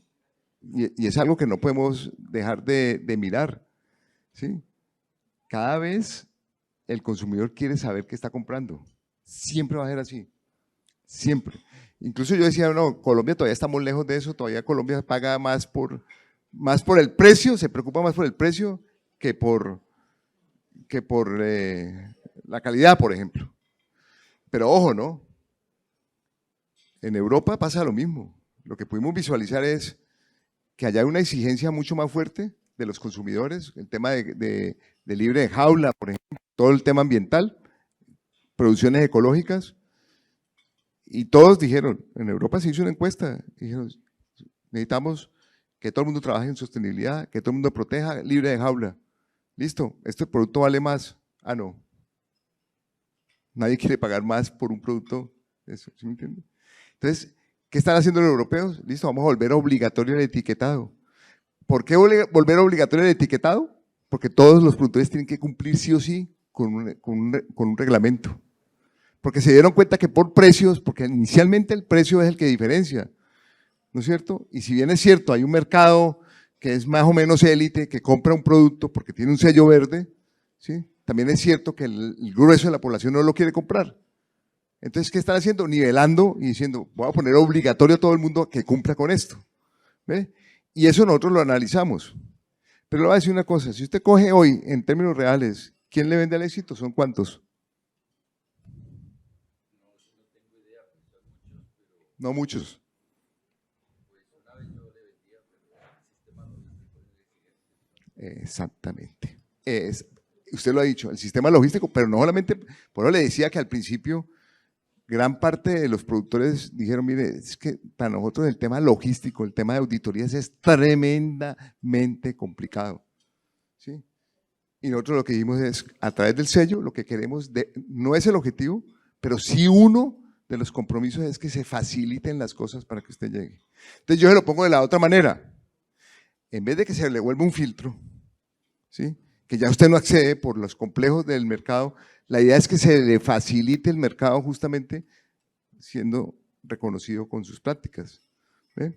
Y es algo que no podemos dejar de mirar, ¿sí? Cada vez el consumidor quiere saber qué está comprando. Siempre va a ser así, siempre. Incluso yo decía, no, Colombia todavía estamos lejos de eso, todavía Colombia paga más por el precio, se preocupa más por el precio que por la calidad, por ejemplo. Pero ojo, ¿no? En Europa pasa lo mismo. Lo que pudimos visualizar es que allá hay una exigencia mucho más fuerte de los consumidores, el tema de libre de jaula, por ejemplo, todo el tema ambiental, producciones ecológicas, y todos dijeron, en Europa se hizo una encuesta, dijeron, necesitamos que todo el mundo trabaje en sostenibilidad, que todo el mundo proteja, libre de jaula. Listo, este producto vale más. Ah, no. Nadie quiere pagar más por un producto, eso, ¿sí me entiende? Entonces, ¿qué están haciendo los europeos? Listo, vamos a volver obligatorio el etiquetado. ¿Por qué volver obligatorio el etiquetado? Porque todos los productores tienen que cumplir sí o sí con un reglamento. Porque se dieron cuenta que por precios, porque inicialmente el precio es el que diferencia, ¿no es cierto? Y si bien es cierto, hay un mercado que es más o menos élite, que compra un producto porque tiene un sello verde, ¿sí? También es cierto que el grueso de la población no lo quiere comprar. Entonces, ¿qué están haciendo? Nivelando y diciendo, voy a poner obligatorio a todo el mundo que cumpla con esto. ¿Ve? Y eso nosotros lo analizamos. Pero le voy a decir una cosa, si usted coge hoy, en términos reales, ¿quién le vende el éxito? ¿Son cuántos? No muchos. Exactamente. Usted lo ha dicho, el sistema logístico, pero no solamente, por eso le decía que al principio gran parte de los productores dijeron, mire, es que para nosotros el tema logístico, el tema de auditorías es tremendamente complicado, ¿sí? Y nosotros lo que dijimos es, a través del sello, lo que queremos, no es el objetivo, pero sí uno de los compromisos es que se faciliten las cosas para que usted llegue. Entonces yo se lo pongo de la otra manera, en vez de que se le vuelva un filtro, ¿sí? Que ya usted no accede por los complejos del mercado, la idea es que se le facilite el mercado justamente siendo reconocido con sus prácticas. ¿Ve?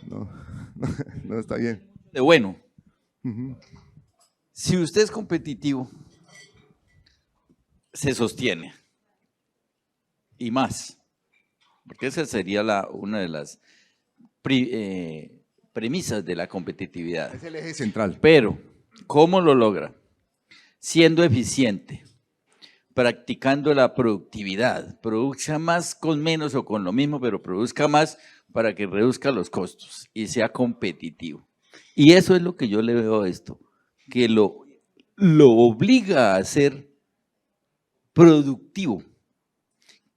No, está bien. De bueno, si usted es competitivo, se sostiene. Y más, porque esa sería una de las premisas de la competitividad. Es el eje central. Pero, ¿cómo lo logra? Siendo eficiente, practicando la productividad, produzca más con menos o con lo mismo, pero produzca más para que reduzca los costos y sea competitivo. Y eso es lo que yo le veo a esto, que lo obliga a ser productivo,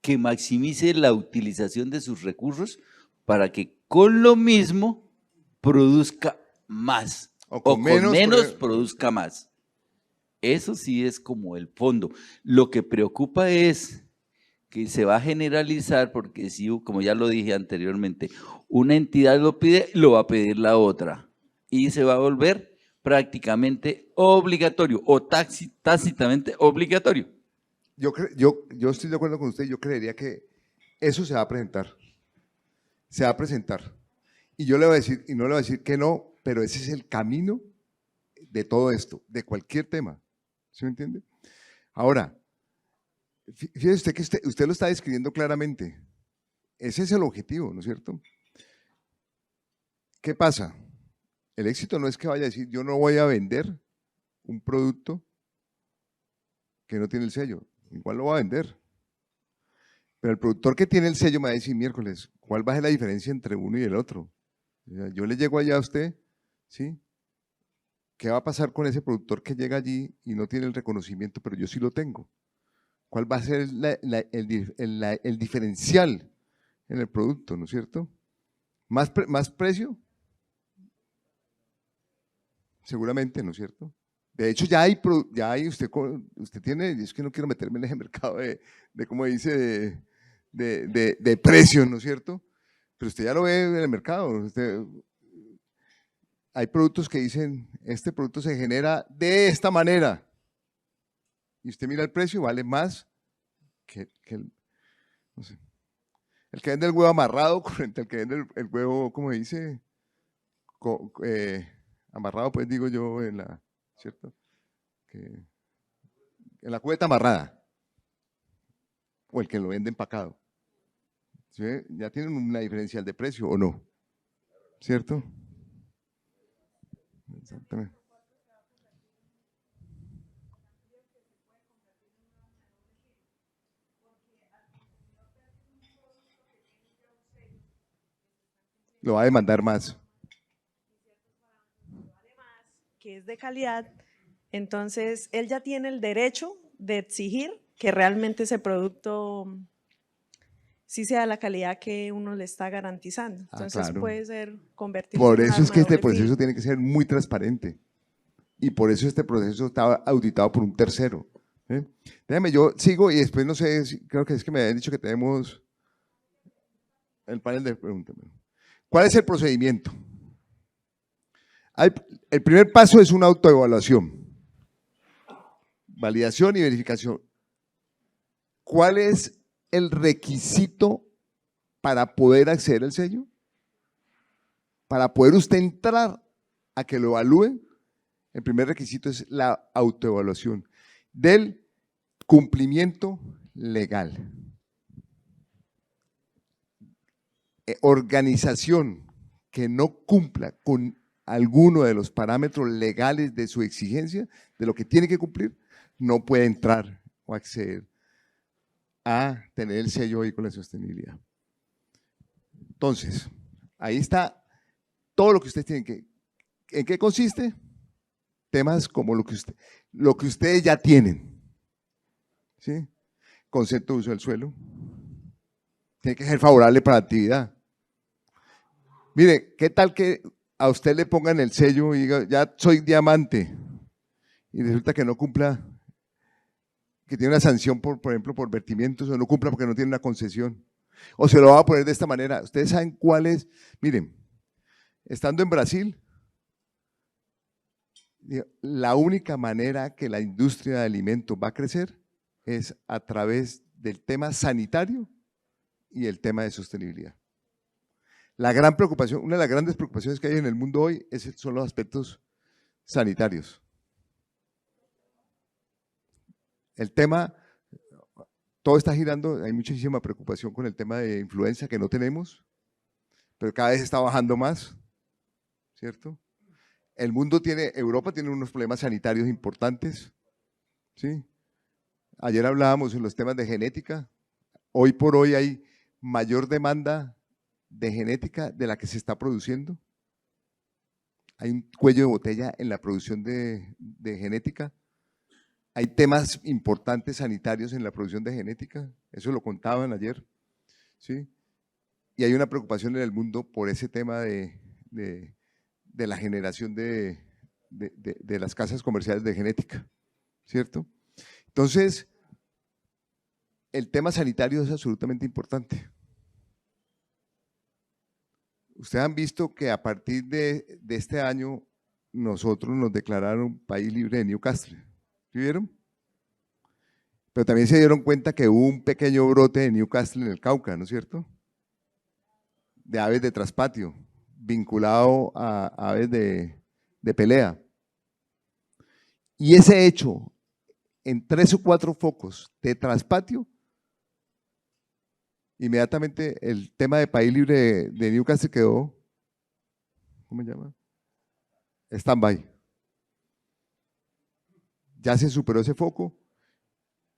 que maximice la utilización de sus recursos para que con lo mismo produzca más o con menos produzca más. Eso sí es como el fondo. Lo que preocupa es que se va a generalizar porque si, como ya lo dije anteriormente, una entidad lo pide, lo va a pedir la otra y se va a volver prácticamente obligatorio o tácitamente obligatorio. Yo estoy de acuerdo con usted, yo creería que eso se va a presentar. Se va a presentar. Y yo le voy a decir, y no le voy a decir que no, pero ese es el camino de todo esto, de cualquier tema. ¿Sí me entiende? Ahora, fíjese usted que usted lo está describiendo claramente. Ese es el objetivo, ¿no es cierto? ¿Qué pasa? El éxito no es que vaya a decir, yo no voy a vender un producto que no tiene el sello. Igual lo va a vender. Pero el productor que tiene el sello me va a decir, miércoles, ¿cuál va a ser la diferencia entre uno y el otro? O sea, yo le llego allá a usted, ¿sí? ¿Qué va a pasar con ese productor que llega allí y no tiene el reconocimiento, pero yo sí lo tengo? ¿Cuál va a ser el diferencial en el producto, ¿no es cierto? ¿Más precio? Seguramente, ¿no es cierto? De hecho, ya hay usted tiene, es que no quiero meterme en ese mercado de como dice, de precios, ¿no es cierto? Pero usted ya lo ve en el mercado. Hay productos que dicen, este producto se genera de esta manera. Y usted mira el precio, vale más que no sé, el que vende el huevo amarrado frente al que vende el huevo, como dice, amarrado, pues digo yo, ¿cierto? En la cubeta amarrada, o el que lo vende empacado. ¿Sí? Ya tienen una diferencial de precio, ¿o no? ¿Cierto? Exactamente. Lo va a demandar más. Que es de calidad, entonces él ya tiene el derecho de exigir que realmente ese producto sí sea la calidad que uno le está garantizando. Entonces claro. puede ser convertirse Por en un eso es arma que de este doble proceso filo. tiene que ser muy transparente. Y por eso este proceso está auditado por un tercero. Déjame, yo sigo y después no sé, creo que es que me habían dicho que tenemos el panel de preguntas. ¿Cuál es el procedimiento? El primer paso es una autoevaluación, validación y verificación. ¿Cuál es el requisito para poder acceder al sello? Para poder usted entrar a que lo evalúen, el primer requisito es la autoevaluación del cumplimiento legal. Organización que no cumpla con alguno de los parámetros legales de su exigencia, de lo que tiene que cumplir, no puede entrar o acceder a tener el sello ahí con la sostenibilidad. Entonces, ahí está todo lo que ustedes tienen que… ¿En qué consiste? Temas como lo que ustedes ya tienen. ¿Sí? Concepto de uso del suelo. Tiene que ser favorable para la actividad. Mire, ¿qué tal que a usted le pongan el sello y diga, ya soy diamante, y resulta que no cumpla, que tiene una sanción, por ejemplo, por vertimientos, o no cumpla porque no tiene una concesión? O se lo va a poner de esta manera. Ustedes saben cuál es. Miren, estando en Brasil, la única manera que la industria de alimentos va a crecer es a través del tema sanitario y el tema de sostenibilidad. La gran preocupación, una de las grandes preocupaciones que hay en el mundo hoy son los aspectos sanitarios. El tema, todo está girando, hay muchísima preocupación con el tema de influenza que no tenemos, pero cada vez está bajando más, ¿cierto? El mundo Europa tiene unos problemas sanitarios importantes, ¿sí? Ayer hablábamos en los temas de genética, hoy por hoy hay mayor demanda de genética de la que se está produciendo. Hay un cuello de botella en la producción de genética. Hay temas importantes sanitarios en la producción de genética, eso lo contaban ayer, ¿sí? Y hay una preocupación en el mundo por ese tema de la generación de las casas comerciales de genética, ¿cierto? Entonces, el tema sanitario es absolutamente importante. Ustedes han visto que a partir de este año nosotros nos declararon país libre de Newcastle. ¿Sí vieron? Pero también se dieron cuenta que hubo un pequeño brote de Newcastle en el Cauca, ¿no es cierto? De aves de traspatio, vinculado a aves de pelea. Y ese hecho en 3 o 4 focos de traspatio, inmediatamente el tema de País Libre de Newcastle quedó, ¿cómo se llama? Stand-by. Ya se superó ese foco,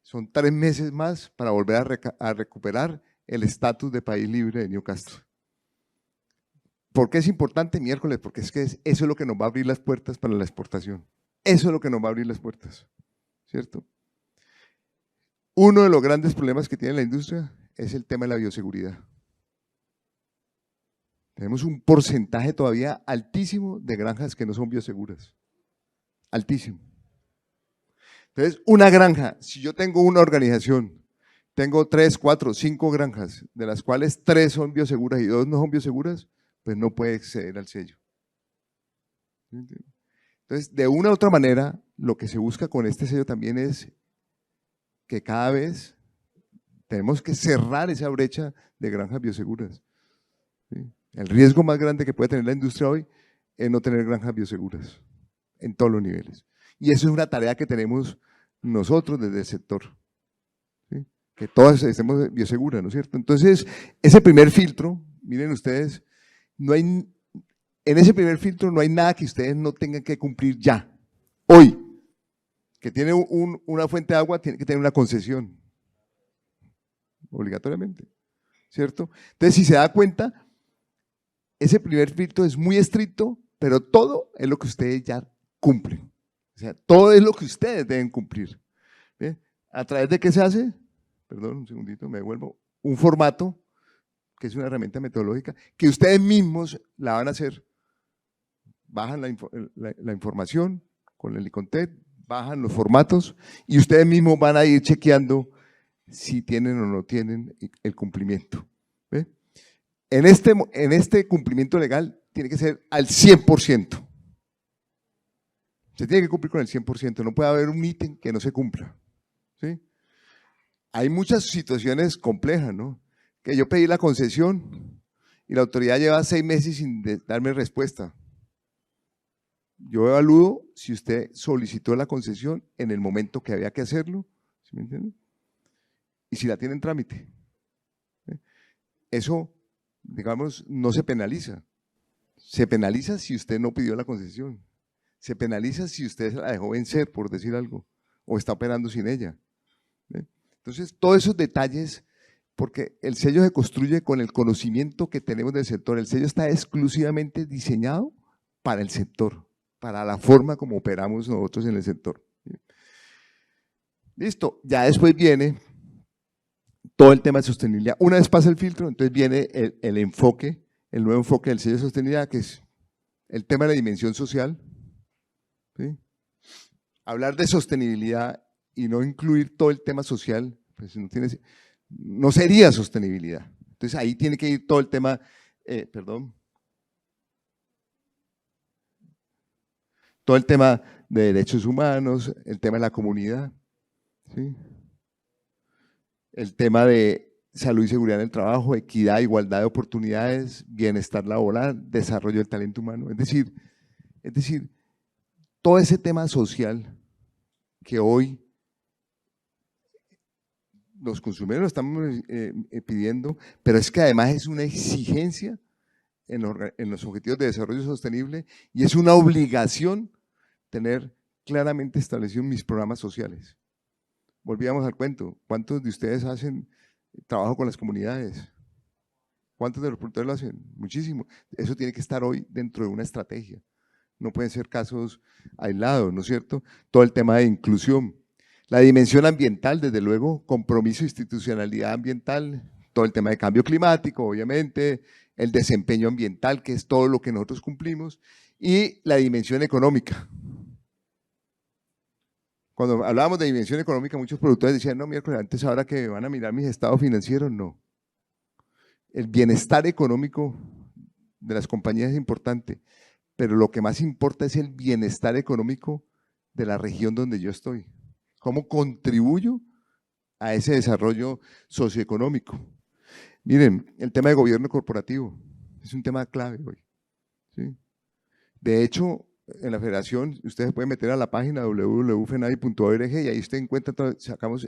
son 3 meses más para volver a recuperar el estatus de País Libre de Newcastle. ¿Por qué es importante miércoles? Porque es que eso es lo que nos va a abrir las puertas para la exportación. Eso es lo que nos va a abrir las puertas, ¿cierto? Uno de los grandes problemas que tiene la industria es el tema de la bioseguridad. Tenemos un porcentaje todavía altísimo de granjas que no son bioseguras. Altísimo. Entonces, una granja, si yo tengo una organización, tengo 3, 4, 5 granjas, de las cuales 3 son bioseguras y 2 no son bioseguras, pues no puede acceder al sello. Entonces, de una u otra manera, lo que se busca con este sello también es que cada vez tenemos que cerrar esa brecha de granjas bioseguras. ¿Sí? El riesgo más grande que puede tener la industria hoy es no tener granjas bioseguras en todos los niveles. Y eso es una tarea que tenemos nosotros desde el sector. ¿Sí? Que todas estemos bioseguras, ¿no es cierto? Entonces, ese primer filtro, miren ustedes, en ese primer filtro no hay nada que ustedes no tengan que cumplir ya, hoy. Que tiene una fuente de agua, tiene que tener una concesión, obligatoriamente, ¿cierto? Entonces, si se da cuenta, ese primer filtro es muy estricto, pero todo es lo que ustedes ya cumplen. O sea, todo es lo que ustedes deben cumplir. ¿Bien? ¿A través de qué se hace? Perdón, un segundito, me devuelvo. Un formato, que es una herramienta metodológica, que ustedes mismos la van a hacer. Bajan la información con el ICONTET, bajan los formatos y ustedes mismos van a ir chequeando si tienen o no tienen el cumplimiento. ¿Ve? En este cumplimiento legal tiene que ser al 100%. Se tiene que cumplir con el 100%, no puede haber un ítem que no se cumpla. ¿Sí? Hay muchas situaciones complejas, ¿no? Que yo pedí la concesión y la autoridad lleva 6 meses sin darme respuesta. Yo evalúo si usted solicitó la concesión en el momento que había que hacerlo, ¿sí me entiende? Y si la tiene en trámite. Eso, digamos, no se penaliza. Se penaliza si usted no pidió la concesión. Se penaliza si usted se la dejó vencer, por decir algo, o está operando sin ella. Entonces, todos esos detalles, porque el sello se construye con el conocimiento que tenemos del sector. El sello está exclusivamente diseñado para el sector, para la forma como operamos nosotros en el sector. Listo, ya después viene todo el tema de sostenibilidad. Una vez pasa el filtro, entonces viene el enfoque, el nuevo enfoque del sello de sostenibilidad, que es el tema de la dimensión social. ¿Sí? Hablar de sostenibilidad y no incluir todo el tema social, pues no sería sostenibilidad. Entonces ahí tiene que ir todo el tema, todo el tema de derechos humanos, el tema de la comunidad, ¿sí? El tema de salud y seguridad en el trabajo, equidad, igualdad de oportunidades, bienestar laboral, desarrollo del talento humano. Es decir, todo ese tema social que hoy los consumidores lo estamos pidiendo, pero es que además es una exigencia en los objetivos de desarrollo sostenible y es una obligación tener claramente establecidos mis programas sociales. Volvíamos al cuento, ¿cuántos de ustedes hacen trabajo con las comunidades? ¿Cuántos de los productores lo hacen? Muchísimo. Eso tiene que estar hoy dentro de una estrategia. No pueden ser casos aislados, ¿no es cierto? Todo el tema de inclusión. La dimensión ambiental, desde luego, compromiso, institucionalidad ambiental, todo el tema de cambio climático, obviamente, el desempeño ambiental, que es todo lo que nosotros cumplimos, y la dimensión económica. Cuando hablábamos de dimensión económica, muchos productores decían, no, miércoles, antes ahora que van a mirar mis estados financieros, no. El bienestar económico de las compañías es importante, pero lo que más importa es el bienestar económico de la región donde yo estoy. ¿Cómo contribuyo a ese desarrollo socioeconómico? Miren, el tema de gobierno corporativo es un tema clave hoy. ¿Sí? De hecho, en la federación, ustedes pueden meter a la página www.fenadi.org y ahí usted encuentra,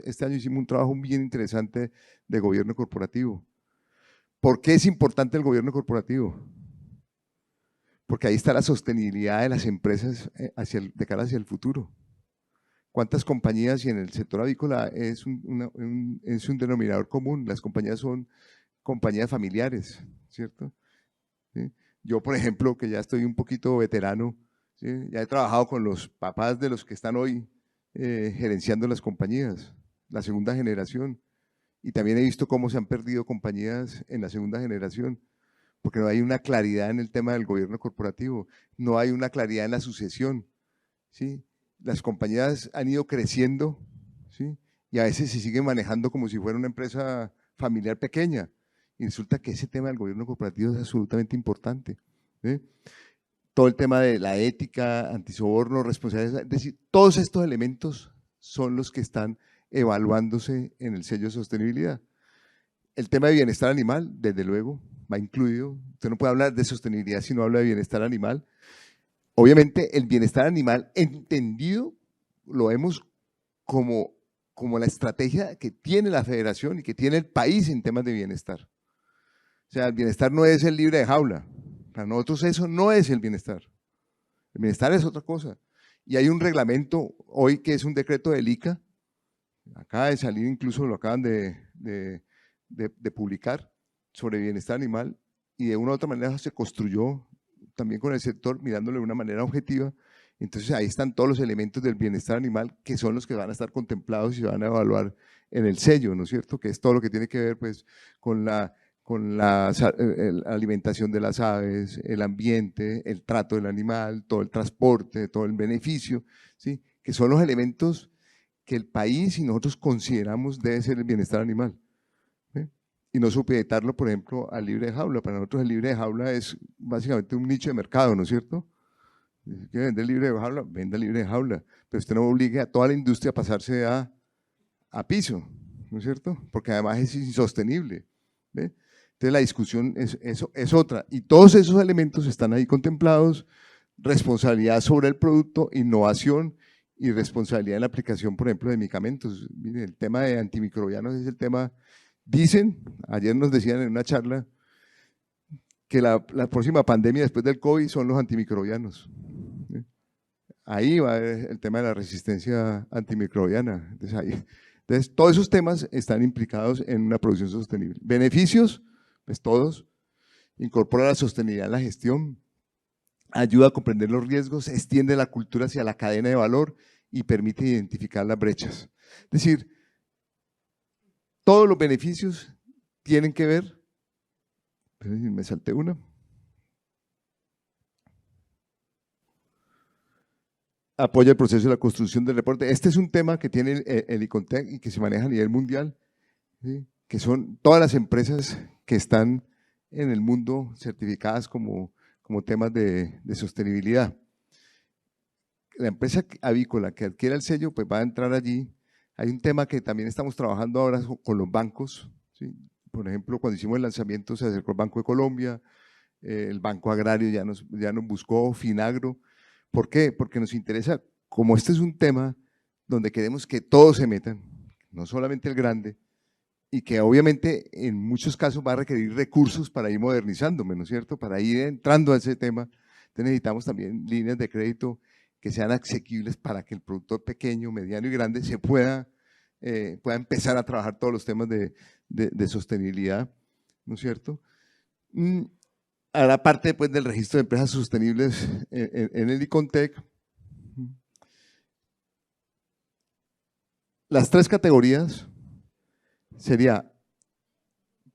este año hicimos un trabajo bien interesante de gobierno corporativo. ¿Por qué es importante el gobierno corporativo? Porque ahí está la sostenibilidad de las empresas de cara hacia el futuro. ¿Cuántas compañías, y en el sector avícola es un denominador común? Las compañías son compañías familiares, ¿cierto? ¿Sí? Yo, por ejemplo, que ya estoy un poquito veterano, ¿sí? Ya he trabajado con los papás de los que están hoy gerenciando las compañías, la segunda generación, y también he visto cómo se han perdido compañías en la segunda generación, porque no hay una claridad en el tema del gobierno corporativo, no hay una claridad en la sucesión, ¿sí? Las compañías han ido creciendo, ¿sí? Y a veces se siguen manejando como si fuera una empresa familiar pequeña, y resulta que ese tema del gobierno corporativo es absolutamente importante, ¿sí? Todo el tema de la ética, antisoborno, responsabilidad, es decir, todos estos elementos son los que están evaluándose en el sello de sostenibilidad. El tema de bienestar animal, desde luego, va incluido. Usted no puede hablar de sostenibilidad si no habla de bienestar animal. Obviamente, el bienestar animal entendido lo vemos como la estrategia que tiene la federación y que tiene el país en temas de bienestar. O sea, el bienestar no es el libre de jaula. Para nosotros eso no es el bienestar. El bienestar es otra cosa. Y hay un reglamento hoy que es un decreto del ICA, acaba de salir, incluso lo acaban de publicar, sobre bienestar animal, y de una u otra manera se construyó también con el sector, mirándolo de una manera objetiva. Entonces ahí están todos los elementos del bienestar animal que son los que van a estar contemplados y se van a evaluar en el sello, ¿no es cierto? Que es todo lo que tiene que ver pues con la alimentación de las aves, el ambiente, el trato del animal, todo el transporte, todo el beneficio, ¿sí? Que son los elementos que el país y nosotros consideramos debe ser el bienestar animal, ¿sí? Y no supeditarlo, por ejemplo, al libre de jaula. Para nosotros el libre de jaula es básicamente un nicho de mercado, ¿no es cierto? Si quiere vender libre de jaula, venda libre de jaula, pero usted no obligue a toda la industria a pasarse a piso, ¿no es cierto? Porque además es insostenible, ¿ve? Entonces la discusión es otra, y todos esos elementos están ahí contemplados: responsabilidad sobre el producto, innovación y responsabilidad en la aplicación, por ejemplo, de medicamentos. Miren, el tema de antimicrobianos es el tema, dicen, ayer nos decían en una charla, que la próxima pandemia después del COVID son los antimicrobianos. Ahí va el tema de la resistencia antimicrobiana. Entonces, todos esos temas están implicados en una producción sostenible. Beneficios, pues todos. Incorpora la sostenibilidad en la gestión, ayuda a comprender los riesgos, extiende la cultura hacia la cadena de valor y permite identificar las brechas. Es decir, todos los beneficios tienen que ver, me salté una. Apoya el proceso de la construcción del reporte. Este es un tema que tiene el ICONTEC y que se maneja a nivel mundial, ¿sí? Que son todas las empresas que están en el mundo certificadas como temas de sostenibilidad. La empresa avícola que adquiera el sello, pues va a entrar allí. Hay un tema que también estamos trabajando ahora con los bancos, ¿sí? Por ejemplo, cuando hicimos el lanzamiento se acercó el Banco de Colombia, el Banco Agrario ya nos buscó, Finagro. ¿Por qué? Porque nos interesa, como este es un tema donde queremos que todos se metan, no solamente el grande, y que obviamente en muchos casos va a requerir recursos para ir modernizándome, ¿no es cierto? Para ir entrando a ese tema. Entonces necesitamos también líneas de crédito que sean asequibles para que el productor pequeño, mediano y grande se pueda empezar a trabajar todos los temas de sostenibilidad, ¿no es cierto? A la parte pues, del registro de empresas sostenibles en el ICONTEC, las tres categorías sería,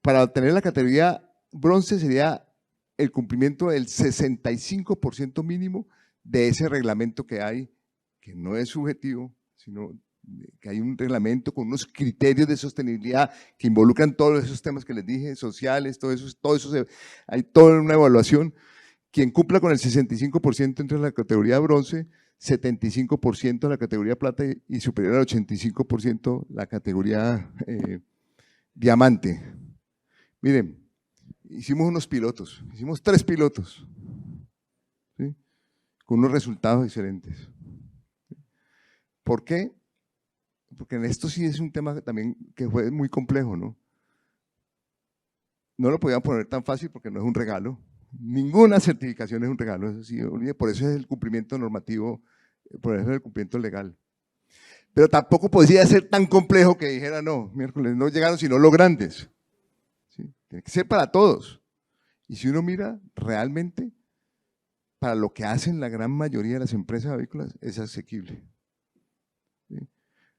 para obtener la categoría bronce sería el cumplimiento del 65% mínimo de ese reglamento que hay, que no es subjetivo, sino que hay un reglamento con unos criterios de sostenibilidad que involucran todos esos temas que les dije, sociales, todo eso hay toda una evaluación. Quien cumpla con el 65% entre la categoría bronce, 75% la categoría plata y superior al 85% la categoría diamante. Miren, hicimos unos pilotos, hicimos 3 pilotos, ¿sí? con unos resultados excelentes. ¿Por qué? Porque en esto sí es un tema también que fue muy complejo, ¿no? No lo podían poner tan fácil porque no es un regalo. Ninguna certificación es un regalo, eso sí, por eso es el cumplimiento normativo, por eso es el cumplimiento legal. Pero tampoco podría ser tan complejo que dijera, no, miércoles no llegaron sino los grandes. ¿Sí? Tiene que ser para todos. Y si uno mira realmente, para lo que hacen la gran mayoría de las empresas avícolas, es asequible. ¿Sí?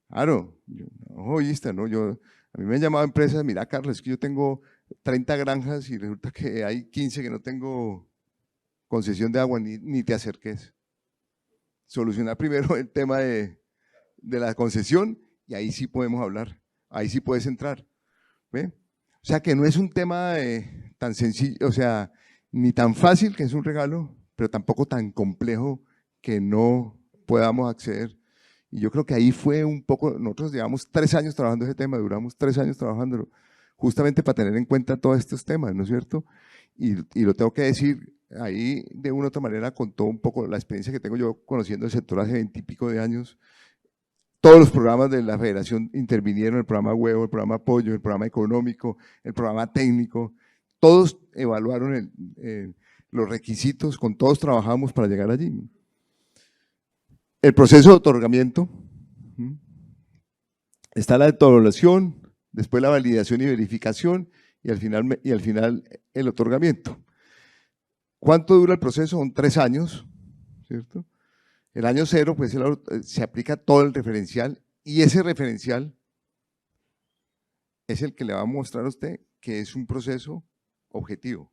Claro, yo, no, ¿no? A mí me han llamado empresas, mira Carlos, es que yo tengo 30 granjas y resulta que hay 15 que no tengo concesión de agua, ni te acerques. Solucionar primero el tema de la concesión y ahí sí podemos hablar, ahí sí puedes entrar. ¿Ve? O sea que no es un tema tan sencillo, o sea, ni tan fácil que es un regalo, pero tampoco tan complejo que no podamos acceder. Y yo creo que ahí fue un poco, nosotros llevamos 3 años trabajando ese tema, duramos 3 años trabajándolo, justamente para tener en cuenta todos estos temas, ¿no es cierto? Y lo tengo que decir, ahí de una u otra manera contó un poco la experiencia que tengo yo conociendo el sector hace 20 y pico de años. Todos los programas de la federación intervinieron, el programa Huevo, el programa Apoyo, el programa Económico, el programa Técnico, todos evaluaron los requisitos, con todos trabajamos para llegar allí. El proceso de otorgamiento, está la evaluación, después la validación y verificación y al final el otorgamiento. ¿Cuánto dura el proceso? Son 3 años, ¿cierto? El año 0, pues se aplica todo el referencial y ese referencial es el que le va a mostrar a usted que es un proceso objetivo.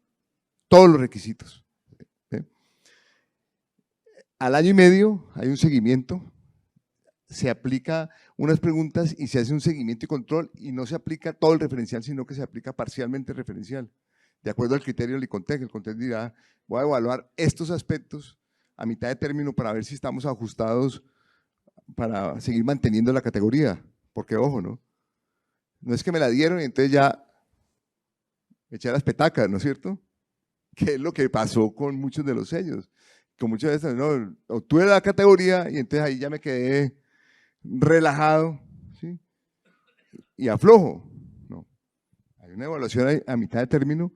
Todos los requisitos. ¿Sí? Al año y medio hay un seguimiento, se aplica unas preguntas y se hace un seguimiento y control y no se aplica todo el referencial, sino que se aplica parcialmente el referencial. De acuerdo al criterio del ICONTEC, el ICONTEC dirá, voy a evaluar estos aspectos a mitad de término para ver si estamos ajustados para seguir manteniendo la categoría, porque ojo, ¿no? No es que me la dieron y entonces ya eché las petacas, ¿no es cierto? Que es lo que pasó con muchos de los sellos, con muchas veces, no, obtuve la categoría y entonces ahí ya me quedé relajado, ¿sí? Y aflojo, ¿no? Hay una evaluación a mitad de término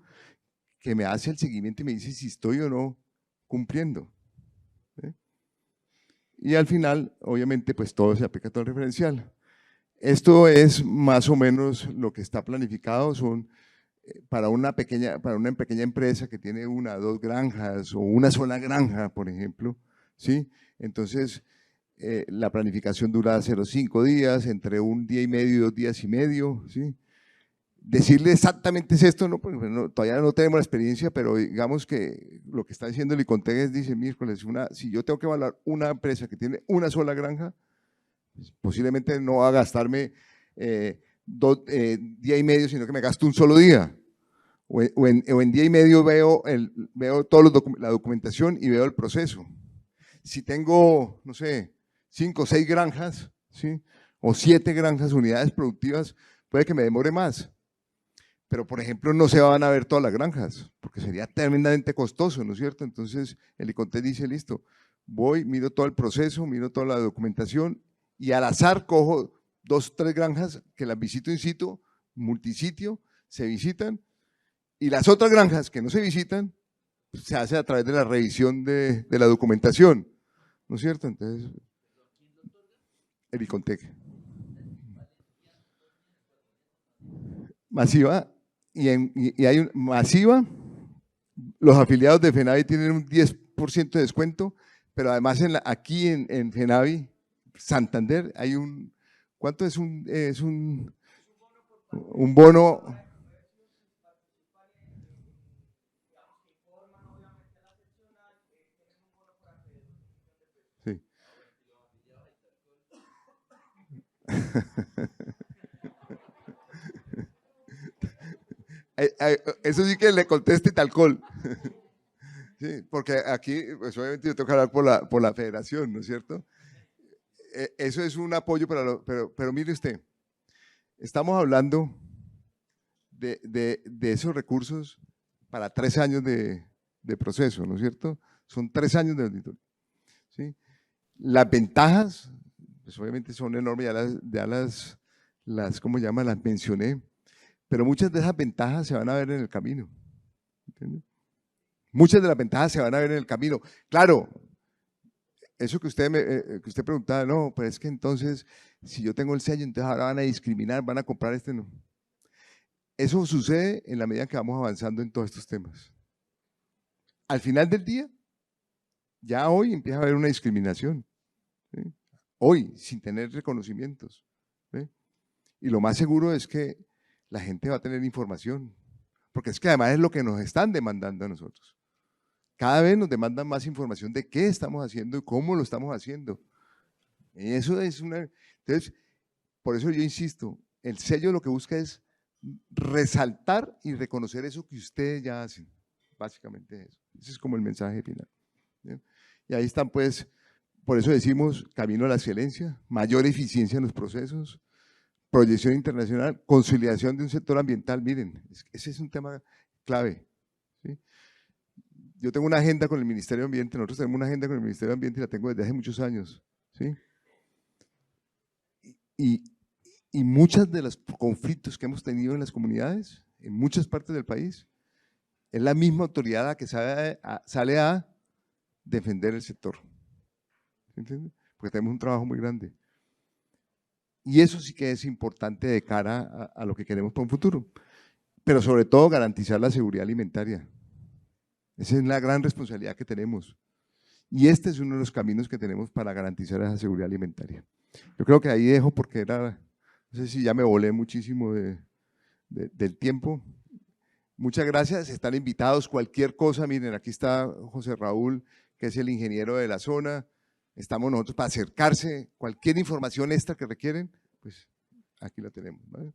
que me hace el seguimiento y me dice si estoy o no cumpliendo. ¿Sí? Y al final, obviamente, pues todo se aplica a todo el referencial. Esto es más o menos lo que está planificado, son para una pequeña empresa que tiene 1 o 2 granjas o una sola granja, por ejemplo, ¿sí? Entonces, la planificación dura 0,5 días, entre 1 día y medio y 2 días y medio, ¿sí? Decirle exactamente es esto, ¿no? Porque todavía no tenemos la experiencia, pero digamos que lo que está diciendo el ICONTEC es, dice, miércoles, si yo tengo que evaluar una empresa que tiene una sola granja, posiblemente no va a gastarme día y medio, sino que me gasto un solo día. O en día y medio veo toda la documentación y veo el proceso. Si tengo, no sé, 5 o 6 granjas, ¿sí? O 7 granjas, unidades productivas, puede que me demore más. Pero, por ejemplo, no se van a ver todas las granjas, porque sería tremendamente costoso, ¿no es cierto? Entonces, el ICONTEC dice, listo, voy, miro todo el proceso, miro toda la documentación y al azar cojo 2 o 3 granjas que las visito in situ, multisitio, se visitan, y las otras granjas que no se visitan, pues, se hace a través de la revisión de la documentación, ¿no es cierto? Entonces, el ICONTEC. Masiva, y hay masiva, los afiliados de FENAVI tienen un 10% de descuento, pero además aquí en FENAVI, Santander, hay ¿cuánto es un bono? Sí. Eso sí que le conteste tal cual. Sí, porque aquí, pues obviamente yo tengo que hablar por la federación, ¿no es cierto? Eso es un apoyo pero mire usted, estamos hablando de esos recursos para 3 años de proceso, ¿no es cierto? Son 3 años de auditoría. ¿sí? Las ventajas, pues obviamente son enormes, ya las ¿cómo se llama? Las mencioné, pero muchas de esas ventajas se van a ver en el camino. ¿Entiende? Muchas de las ventajas se van a ver en el camino. Claro, eso que usted preguntaba, no, pues es que entonces, si yo tengo el sello, entonces ahora van a discriminar, van a comprar este, no. Eso sucede en la medida que vamos avanzando en todos estos temas. Al final del día, ya hoy empieza a haber una discriminación. ¿Sí? Hoy, sin tener reconocimientos. ¿Sí? Y lo más seguro es que la gente va a tener información, porque es que además es lo que nos están demandando a nosotros. Cada vez nos demandan más información de qué estamos haciendo y cómo lo estamos haciendo. Y eso es una… Entonces, por eso yo insisto, el sello lo que busca es resaltar y reconocer eso que ustedes ya hacen. Básicamente eso. Ese es como el mensaje final. ¿Sí? Y ahí están pues, por eso decimos camino a la excelencia, mayor eficiencia en los procesos, proyección internacional, consolidación de un sector ambiental. Miren, ese es un tema clave. ¿Sí? Yo tengo una agenda con el Ministerio de Ambiente, nosotros tenemos una agenda con el Ministerio de Ambiente y la tengo desde hace muchos años. ¿Sí? Y muchos de los conflictos que hemos tenido en las comunidades, en muchas partes del país, es la misma autoridad la que sale a defender el sector. ¿Entiendes? Porque tenemos un trabajo muy grande. Y eso sí que es importante de cara a lo que queremos para un futuro. Pero sobre todo garantizar la seguridad alimentaria. Esa es la gran responsabilidad que tenemos. Y este es uno de los caminos que tenemos para garantizar esa seguridad alimentaria. Yo creo que ahí dejo porque era… No sé si ya me volé muchísimo del tiempo. Muchas gracias, están invitados. Cualquier cosa, miren, aquí está José Raúl, que es el ingeniero de la zona. Estamos nosotros para acercarse. Cualquier información extra que requieren, pues aquí la tenemos, ¿vale?